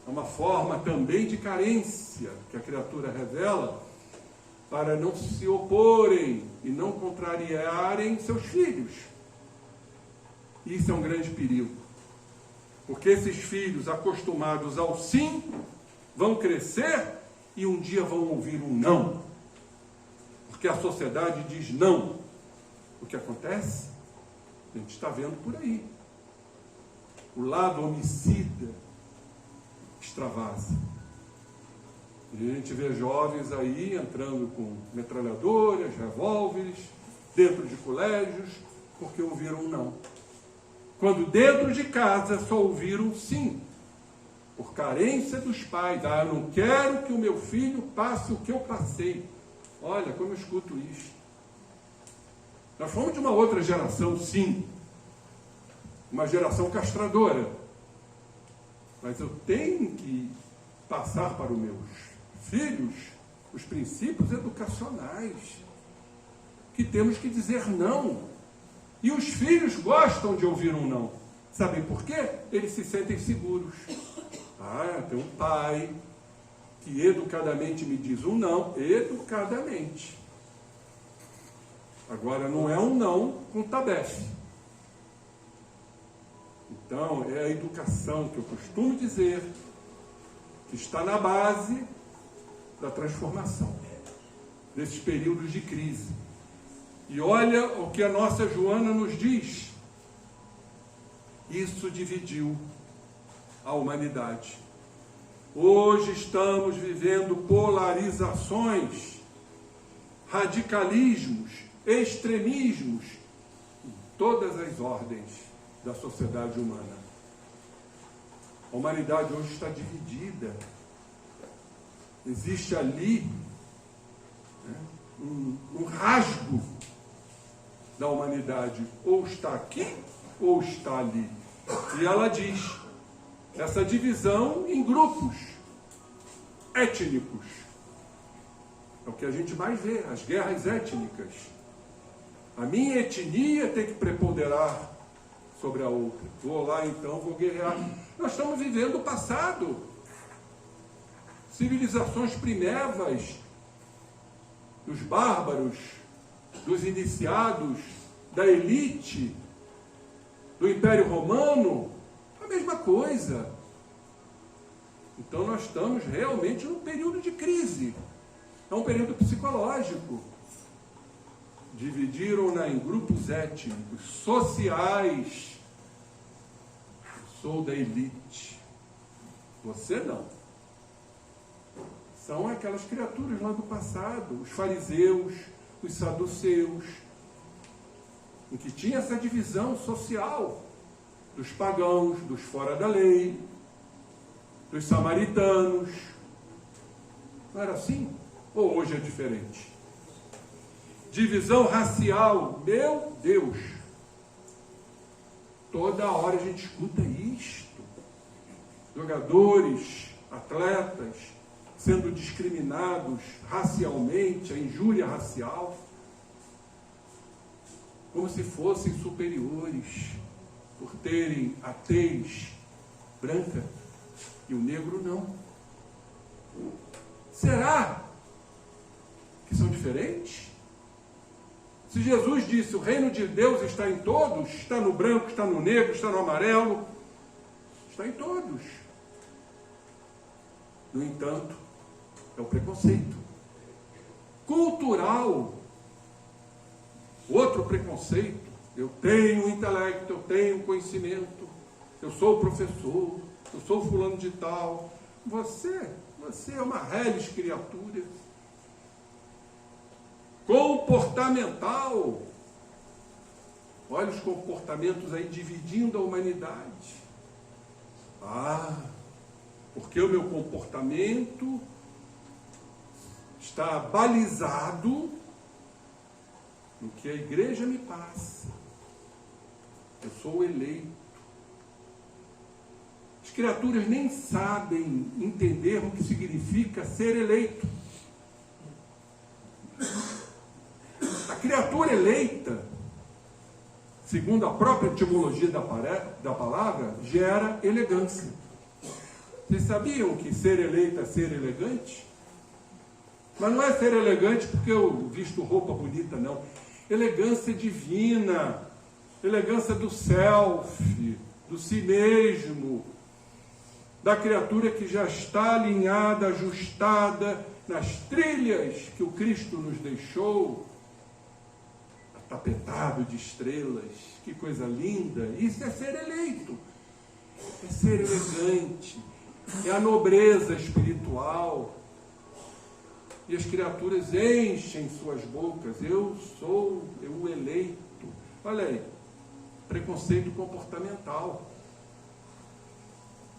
É uma forma também de carência que a criatura revela, para não se oporem e não contrariarem seus filhos. Isso é um grande perigo, porque esses filhos acostumados ao sim, vão crescer e um dia vão ouvir um não, porque a sociedade diz não. O que acontece? A gente está vendo por aí. O lado homicida extravasa. E a gente vê jovens aí entrando com metralhadoras, revólveres, dentro de colégios, porque ouviram um não. Quando dentro de casa só ouviram sim, por carência dos pais. Ah, eu não quero que o meu filho passe o que eu passei. Olha como eu escuto isso. Nós fomos de uma outra geração, sim. Uma geração castradora. Mas eu tenho que passar para os meus filhos os princípios educacionais. Que temos que dizer não. E os filhos gostam de ouvir um não. Sabem por quê? Eles se sentem seguros. Ah, tem um pai que educadamente me diz um não, educadamente. Agora, não é um não com tabefe. Então, é a educação que eu costumo dizer que está na base da transformação, desses períodos de crise. E olha o que a nossa Joana nos diz. Isso dividiu a humanidade. Hoje estamos vivendo polarizações, radicalismos, extremismos em todas as ordens da sociedade humana. A humanidade hoje está dividida. Existe ali um rasgo da humanidade, ou está aqui ou está ali. E ela diz, essa divisão em grupos étnicos. É o que a gente mais vê, as guerras étnicas. A minha etnia tem que preponderar sobre a outra. Vou lá então, vou guerrear. Nós estamos vivendo o passado. Civilizações primevas, dos bárbaros, dos iniciados, da elite, do Império Romano, a mesma coisa. Então nós estamos realmente num período de crise. É um período psicológico. Dividiram-na em grupos étnicos, sociais. Eu sou da elite. Você não. São aquelas criaturas lá do passado, os fariseus, os saduceus, em que tinha essa divisão social dos pagãos, dos fora da lei, dos samaritanos. Não era assim? Ou hoje é diferente? Divisão racial, meu Deus! Toda hora a gente escuta isto. Jogadores, atletas, sendo discriminados racialmente, a injúria racial, como se fossem superiores, por terem a tez branca e o negro não. Será que são diferentes? Se Jesus disse, o reino de Deus está em todos, está no branco, está no negro, está no amarelo, está em todos. No entanto, é o preconceito cultural. Outro preconceito. Eu tenho intelecto, eu tenho conhecimento, eu sou professor, eu sou fulano de tal. Você é uma reles criatura. Comportamental. Olha os comportamentos aí dividindo a humanidade. Porque o meu comportamento está balizado no que a igreja me passa. Eu sou o eleito. As criaturas nem sabem entender o que significa ser eleito. A criatura eleita, segundo a própria etimologia da palavra, gera elegância. Vocês sabiam que ser eleito é ser elegante? Mas não é ser elegante porque eu visto roupa bonita, não. Elegância divina, elegância do self, do si mesmo. da criatura que já está alinhada, ajustada nas trilhas que o Cristo nos deixou, tapetado de estrelas. Que coisa linda! Isso é ser eleito, é ser elegante, é a nobreza espiritual. E as criaturas enchem suas bocas: eu sou o eleito. Olha aí, preconceito comportamental.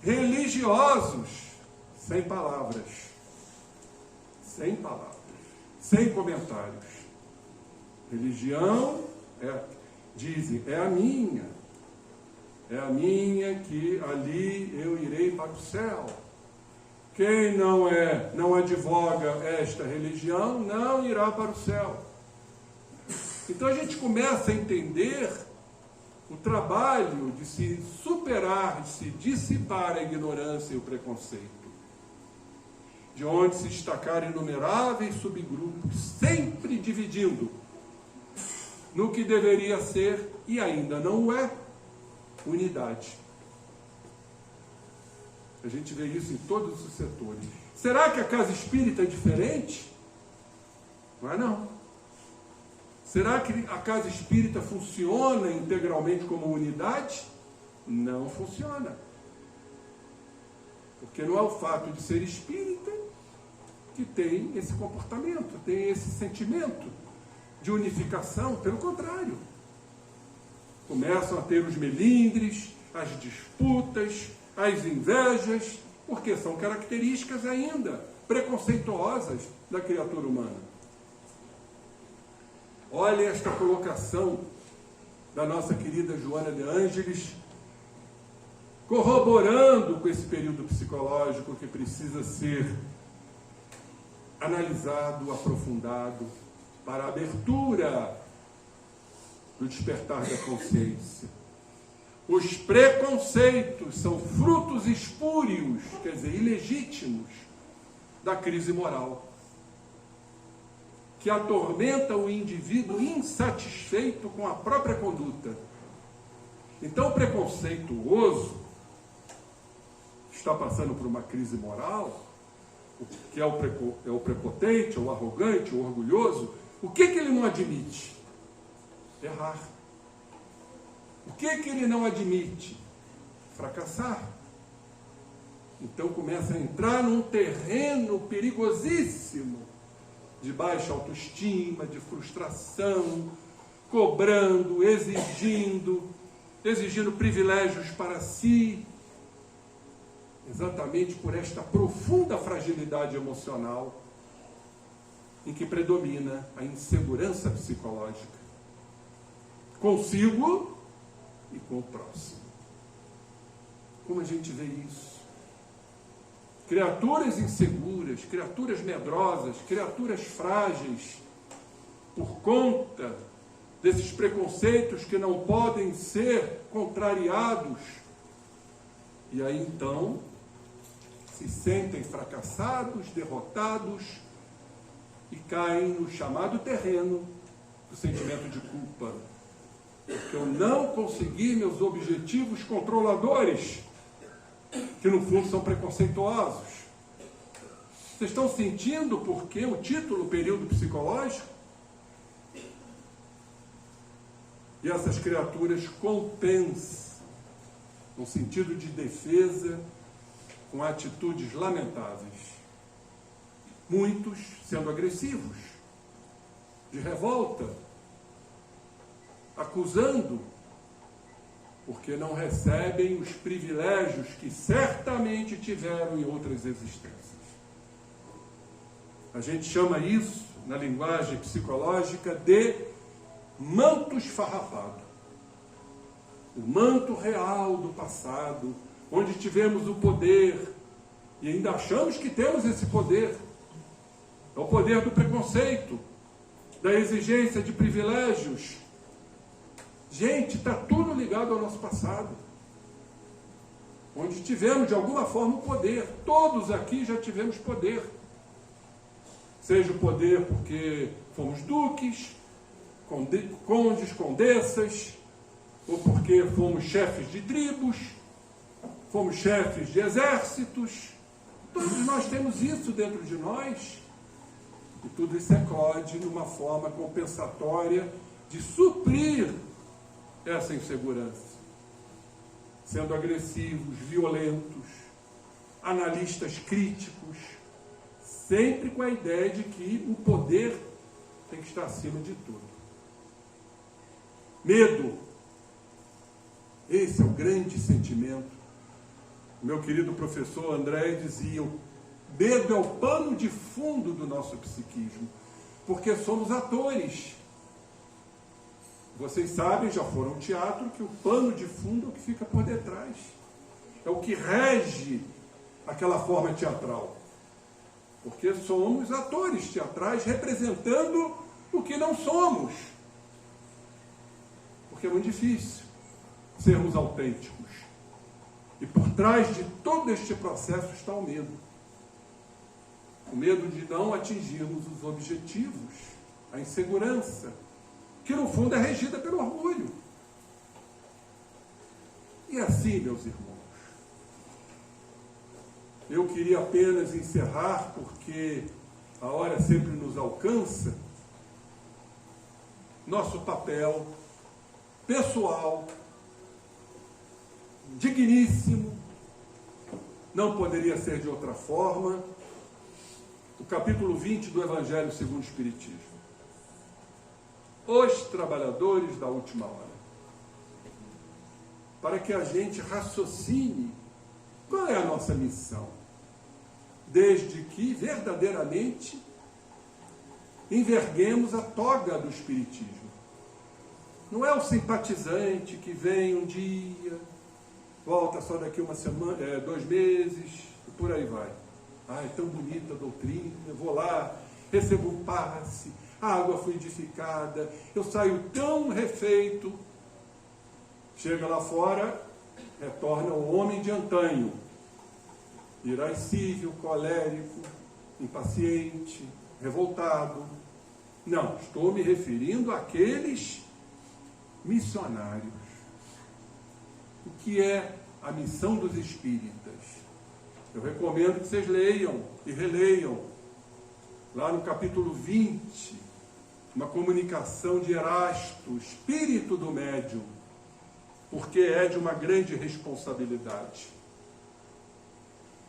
Religiosos, sem palavras, sem comentários. Religião, dizem, é a minha que ali eu irei para o céu. Quem não advoga esta religião, não irá para o céu. Então a gente começa a entender o trabalho de se superar, de se dissipar a ignorância e o preconceito, de onde se destacar inumeráveis subgrupos, sempre dividindo no que deveria ser, e ainda não é, unidade. A gente vê isso em todos os setores. Será que a casa espírita é diferente? Não é não. Será que a casa espírita funciona integralmente como unidade? Não funciona. Porque não é o fato de ser espírita que tem esse comportamento, tem esse sentimento de unificação. Pelo contrário. Começam a ter os melindres, as disputas, as invejas, porque são características ainda preconceituosas da criatura humana. Olha esta colocação da nossa querida Joana de Ângeles, corroborando com esse período psicológico que precisa ser analisado, aprofundado, para a abertura do despertar da consciência. Os preconceitos são frutos espúrios, quer dizer, ilegítimos, da crise moral, que atormenta o indivíduo insatisfeito com a própria conduta. Então, o preconceituoso está passando por uma crise moral, que é o prepotente, o arrogante, o orgulhoso. O que ele não admite? Errar. O que ele não admite? Fracassar. Então começa a entrar num terreno perigosíssimo de baixa autoestima, de frustração, cobrando, exigindo privilégios para si, exatamente por esta profunda fragilidade emocional em que predomina a insegurança psicológica, consigo e com o próximo. Como a gente vê isso? Criaturas inseguras, criaturas medrosas, criaturas frágeis, por conta desses preconceitos que não podem ser contrariados. E aí então se sentem fracassados, derrotados e caem no chamado terreno do sentimento de culpa. Porque eu não consegui meus objetivos controladores, que no fundo são preconceituosos. Vocês estão sentindo por que o título período psicológico? E essas criaturas compensam, no sentido de defesa, com atitudes lamentáveis. Muitos sendo agressivos, de revolta, acusando, porque não recebem os privilégios que certamente tiveram em outras existências. A gente chama isso, na linguagem psicológica, de manto esfarrapado. O manto real do passado, onde tivemos o poder, e ainda achamos que temos esse poder. É o poder do preconceito, da exigência de privilégios. Gente, está tudo ligado ao nosso passado, onde tivemos de alguma forma o poder. Todos aqui já tivemos poder, seja o poder porque fomos duques, condes, condessas, ou porque fomos chefes de tribos, fomos chefes de exércitos, todos nós temos isso dentro de nós, e tudo isso eclode numa forma compensatória de suprir essa insegurança, sendo agressivos, violentos, analistas críticos, sempre com a ideia de que o poder tem que estar acima de tudo. Medo, esse é o grande sentimento. O meu querido professor André dizia: o medo é o pano de fundo do nosso psiquismo, porque somos atores. Vocês sabem, já foram ao teatro, que o pano de fundo é o que fica por detrás. É o que rege aquela forma teatral. Porque somos atores teatrais representando o que não somos. Porque é muito difícil sermos autênticos. E por trás de todo este processo está o medo. O medo de não atingirmos os objetivos, a insegurança, que no fundo é regida pelo orgulho. E assim, meus irmãos, eu queria apenas encerrar, porque a hora sempre nos alcança, nosso papel pessoal, digníssimo, não poderia ser de outra forma, o capítulo 20 do Evangelho segundo o Espiritismo. Os trabalhadores da última hora. Para que a gente raciocine qual é a nossa missão, desde que verdadeiramente enverguemos a toga do Espiritismo. Não é o simpatizante que vem um dia, volta só daqui uma semana, 2 meses, e por aí vai. É tão bonita a doutrina, eu vou lá, recebo um passe, a água fluidificada, eu saio tão refeito. Chega lá fora, retorna o homem de antanho, irascível, colérico, impaciente, revoltado. Não, estou me referindo àqueles missionários. O que é a missão dos espíritas? Eu recomendo que vocês leiam e releiam, lá no capítulo 20, uma comunicação de Erasto, espírito do médium, porque é de uma grande responsabilidade.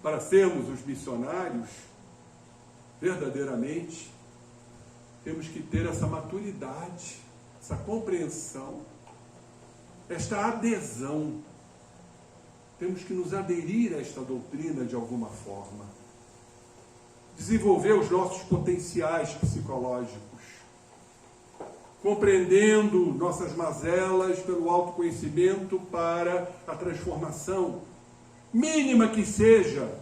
Para sermos os missionários, verdadeiramente, temos que ter essa maturidade, essa compreensão, esta adesão. Temos que nos aderir a esta doutrina de alguma forma. Desenvolver os nossos potenciais psicológicos, compreendendo nossas mazelas pelo autoconhecimento para a transformação, mínima que seja.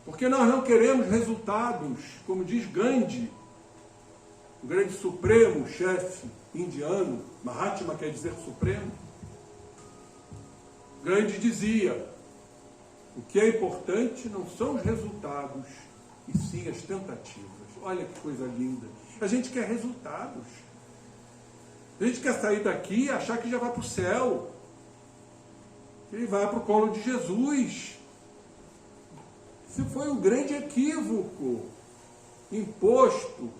Porque nós não queremos resultados, como diz Gandhi, o grande supremo chefe indiano, Mahatma quer dizer supremo. Gandhi dizia: o que é importante não são os resultados, e sim as tentativas. Olha que coisa linda. A gente quer resultados. A gente quer sair daqui e achar que já vai para o céu. Que vai para o colo de Jesus. Isso foi um grande equívoco imposto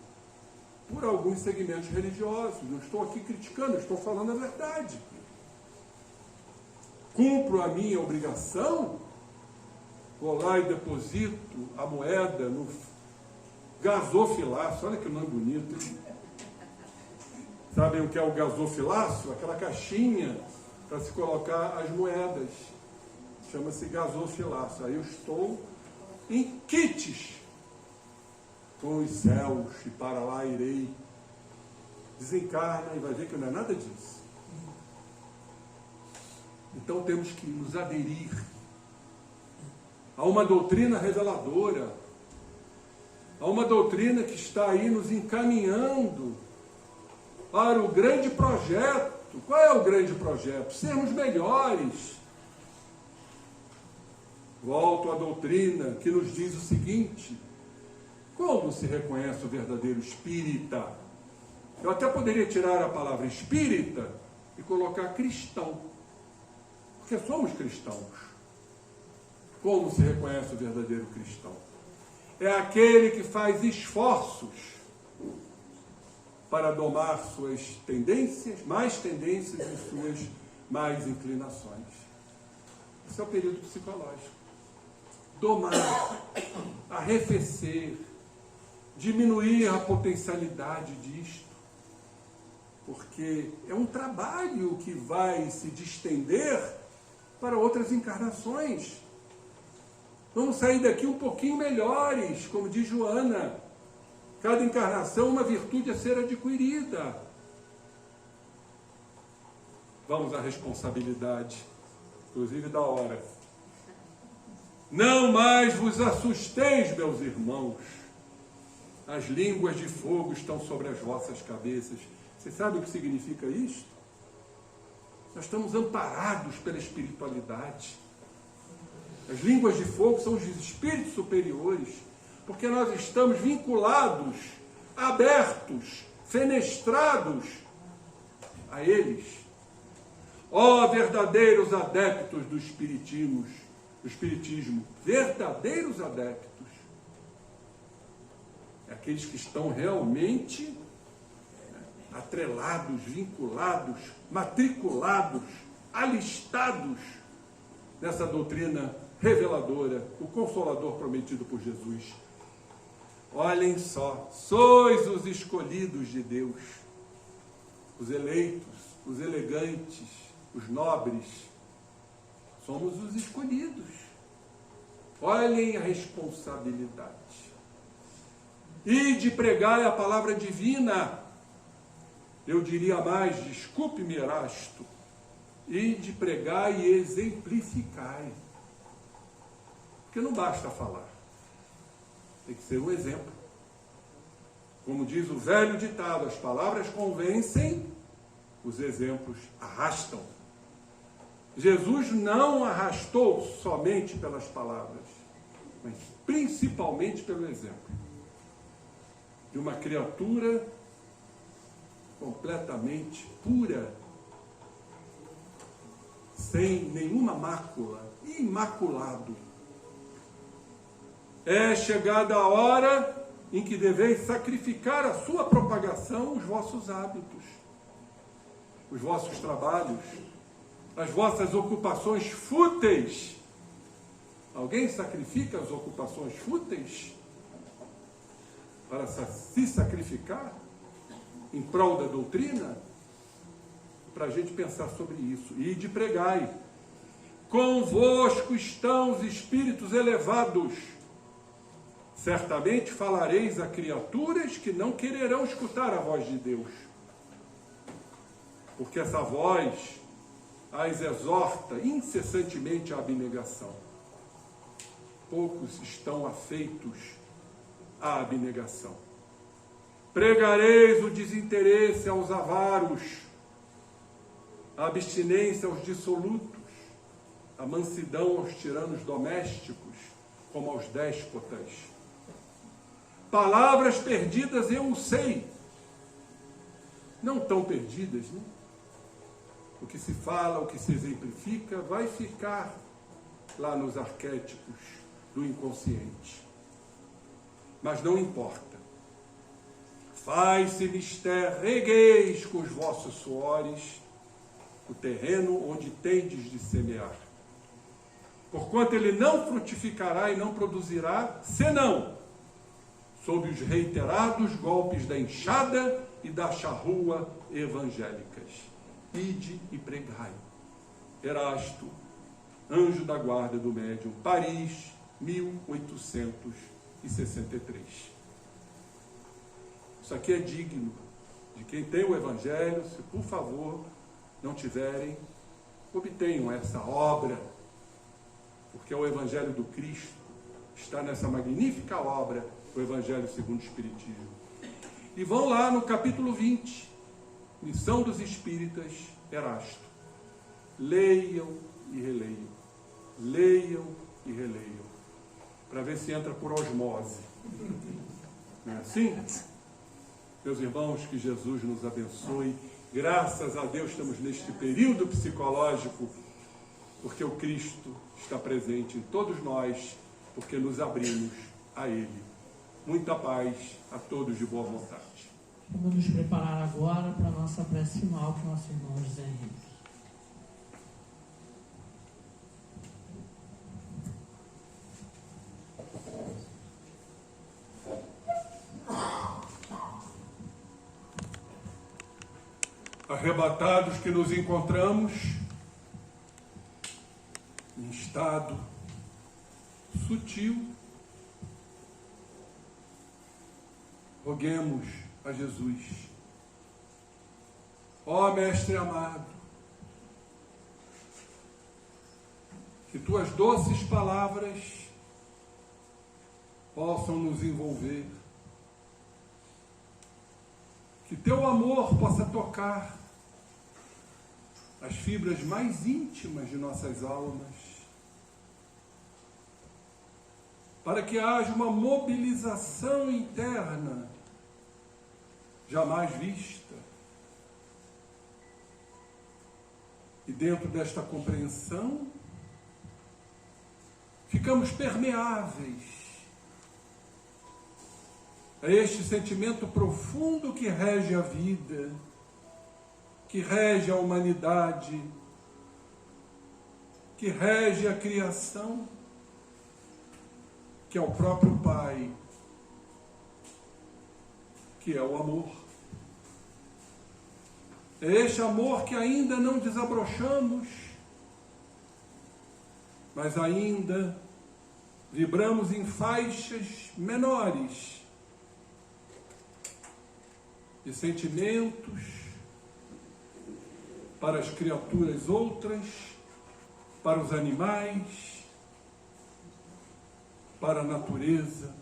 por alguns segmentos religiosos. Não estou aqui criticando, estou falando a verdade. Cumpro a minha obrigação, vou lá e deposito a moeda no gasofilácio. Olha que nome bonito, hein? Sabem o que é o gasofilácio? Aquela caixinha para se colocar as moedas. Chama-se gasofilácio. Aí eu estou em quites com os céus, e para lá irei. Desencarna e vai ver que não é nada disso. Então temos que nos aderir a uma doutrina reveladora, a uma doutrina que está aí nos encaminhando para o grande projeto. Qual é o grande projeto? Sermos melhores. Volto à doutrina que nos diz o seguinte: como se reconhece o verdadeiro espírita? Eu até poderia tirar a palavra espírita e colocar cristão. Porque Porque somos cristãos. Como se reconhece o verdadeiro cristão? É aquele que faz esforços para domar suas tendências, mais tendências e suas mais inclinações. Esse é o período psicológico. Domar, arrefecer, diminuir a potencialidade disto, porque é um trabalho que vai se distender para outras encarnações. Vamos sair daqui um pouquinho melhores, como diz Joana. Cada encarnação uma virtude a ser adquirida. Vamos à responsabilidade, inclusive da hora. Não mais vos assusteis, meus irmãos. As línguas de fogo estão sobre as vossas cabeças. Você sabe o que significa isto? Nós estamos amparados pela espiritualidade. As línguas de fogo são os espíritos superiores, porque nós estamos vinculados, abertos, fenestrados a eles. Ó verdadeiros adeptos do espiritismo, verdadeiros adeptos, aqueles que estão realmente atrelados, vinculados, matriculados, alistados nessa doutrina reveladora, o Consolador prometido por Jesus. Olhem só, sois os escolhidos de Deus, os eleitos, os elegantes, os nobres. Somos os escolhidos. Olhem a responsabilidade. E de pregar a palavra divina, eu diria mais, desculpe-me, Erasto, e de pregar e exemplificar. Porque não basta falar, tem que ser um exemplo. Como diz o velho ditado, as palavras convencem, os exemplos arrastam. Jesus não arrastou somente pelas palavras, mas principalmente pelo exemplo de uma criatura completamente pura, sem nenhuma mácula, imaculado. É chegada a hora em que deveis sacrificar a sua propagação, os vossos hábitos, os vossos trabalhos, as vossas ocupações fúteis. Alguém sacrifica as ocupações fúteis para se sacrificar em prol da doutrina? Para a gente pensar sobre isso. E de pregai. Convosco estão os espíritos elevados. Certamente falareis a criaturas que não quererão escutar a voz de Deus. Porque essa voz as exorta incessantemente à abnegação. Poucos estão afeitos à abnegação. Pregareis o desinteresse aos avaros, a abstinência aos dissolutos, a mansidão aos tiranos domésticos, como aos déspotas. Palavras perdidas eu sei, não tão perdidas, né? O que se fala, o que se exemplifica, vai ficar lá nos arquétipos do inconsciente. Mas não importa. Faz-se mister, regueis com os vossos suores o terreno onde tendes de semear. Porquanto ele não frutificará e não produzirá, senão sob os reiterados golpes da enxada e da charrua evangélicas. Ide e pregai. Erasto, Anjo da Guarda do Médium, Paris, 1863. Isso aqui é digno de quem tem o Evangelho. Se por favor não tiverem, obtenham essa obra, porque o Evangelho do Cristo está nessa magnífica obra, o Evangelho segundo o Espiritismo. E vão lá no capítulo 20, Missão dos Espíritas, Erasto. Leiam e releiam. Leiam e releiam. Para ver se entra por osmose. Não é assim? Meus irmãos, que Jesus nos abençoe. Graças a Deus estamos neste período psicológico porque o Cristo está presente em todos nós, porque nos abrimos a Ele. Muita paz a todos de boa vontade. Vamos nos preparar agora para a nossa prece final com nosso irmão José Henrique. Arrebatados que nos encontramos em estado sutil, roguemos a Jesus. Ó Mestre amado, que tuas doces palavras possam nos envolver, que teu amor possa tocar as fibras mais íntimas de nossas almas, para que haja uma mobilização interna jamais vista. E dentro desta compreensão, ficamos permeáveis a este sentimento profundo que rege a vida, que rege a humanidade, que rege a criação, que é o próprio Pai, que é o amor. É este amor que ainda não desabrochamos, mas ainda vibramos em faixas menores de sentimentos para as criaturas outras, para os animais, para a natureza,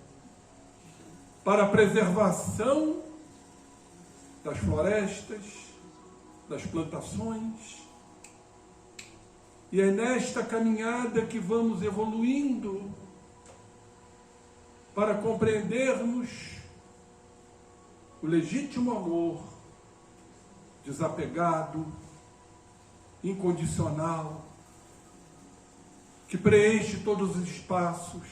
para a preservação das florestas, das plantações. E é nesta caminhada que vamos evoluindo para compreendermos o legítimo amor desapegado, incondicional, que preenche todos os espaços,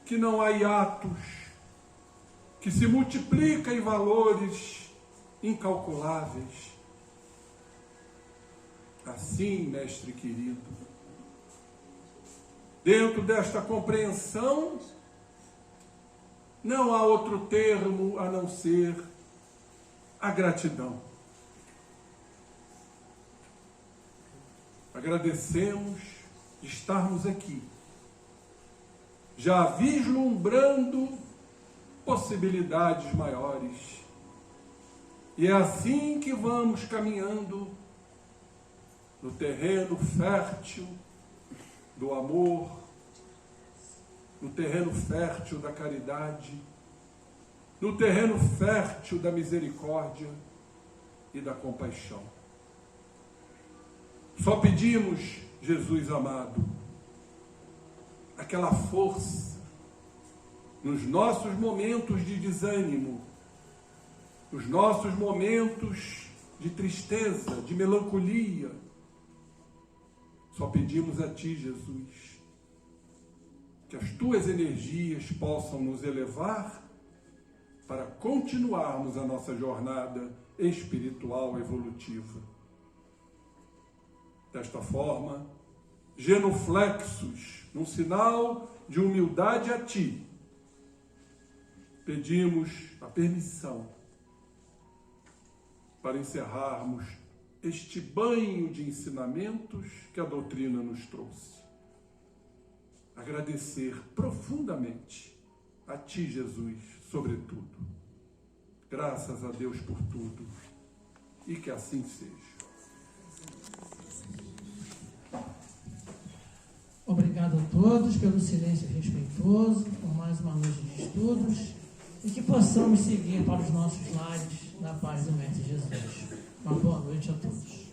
que não há hiatos, que se multiplica em valores incalculáveis. Assim, mestre querido, dentro desta compreensão, não há outro termo a não ser a gratidão. Agradecemos de estarmos aqui, já vislumbrando possibilidades maiores. E é assim que vamos caminhando no terreno fértil do amor, no terreno fértil da caridade, no terreno fértil da misericórdia e da compaixão. Só pedimos, Jesus amado, aquela força nos nossos momentos de desânimo, nos nossos momentos de tristeza, de melancolia. Só pedimos a Ti, Jesus, que as Tuas energias possam nos elevar para continuarmos a nossa jornada espiritual evolutiva. Desta forma, genuflexos, num sinal de humildade a Ti, pedimos a permissão para encerrarmos este banho de ensinamentos que a doutrina nos trouxe. Agradecer profundamente a Ti, Jesus, sobretudo. Graças a Deus por tudo, e que assim seja. Obrigado a todos pelo silêncio respeitoso, por mais uma noite de estudos, e que possamos seguir para os nossos lares na paz do Mestre Jesus. Uma boa noite a todos.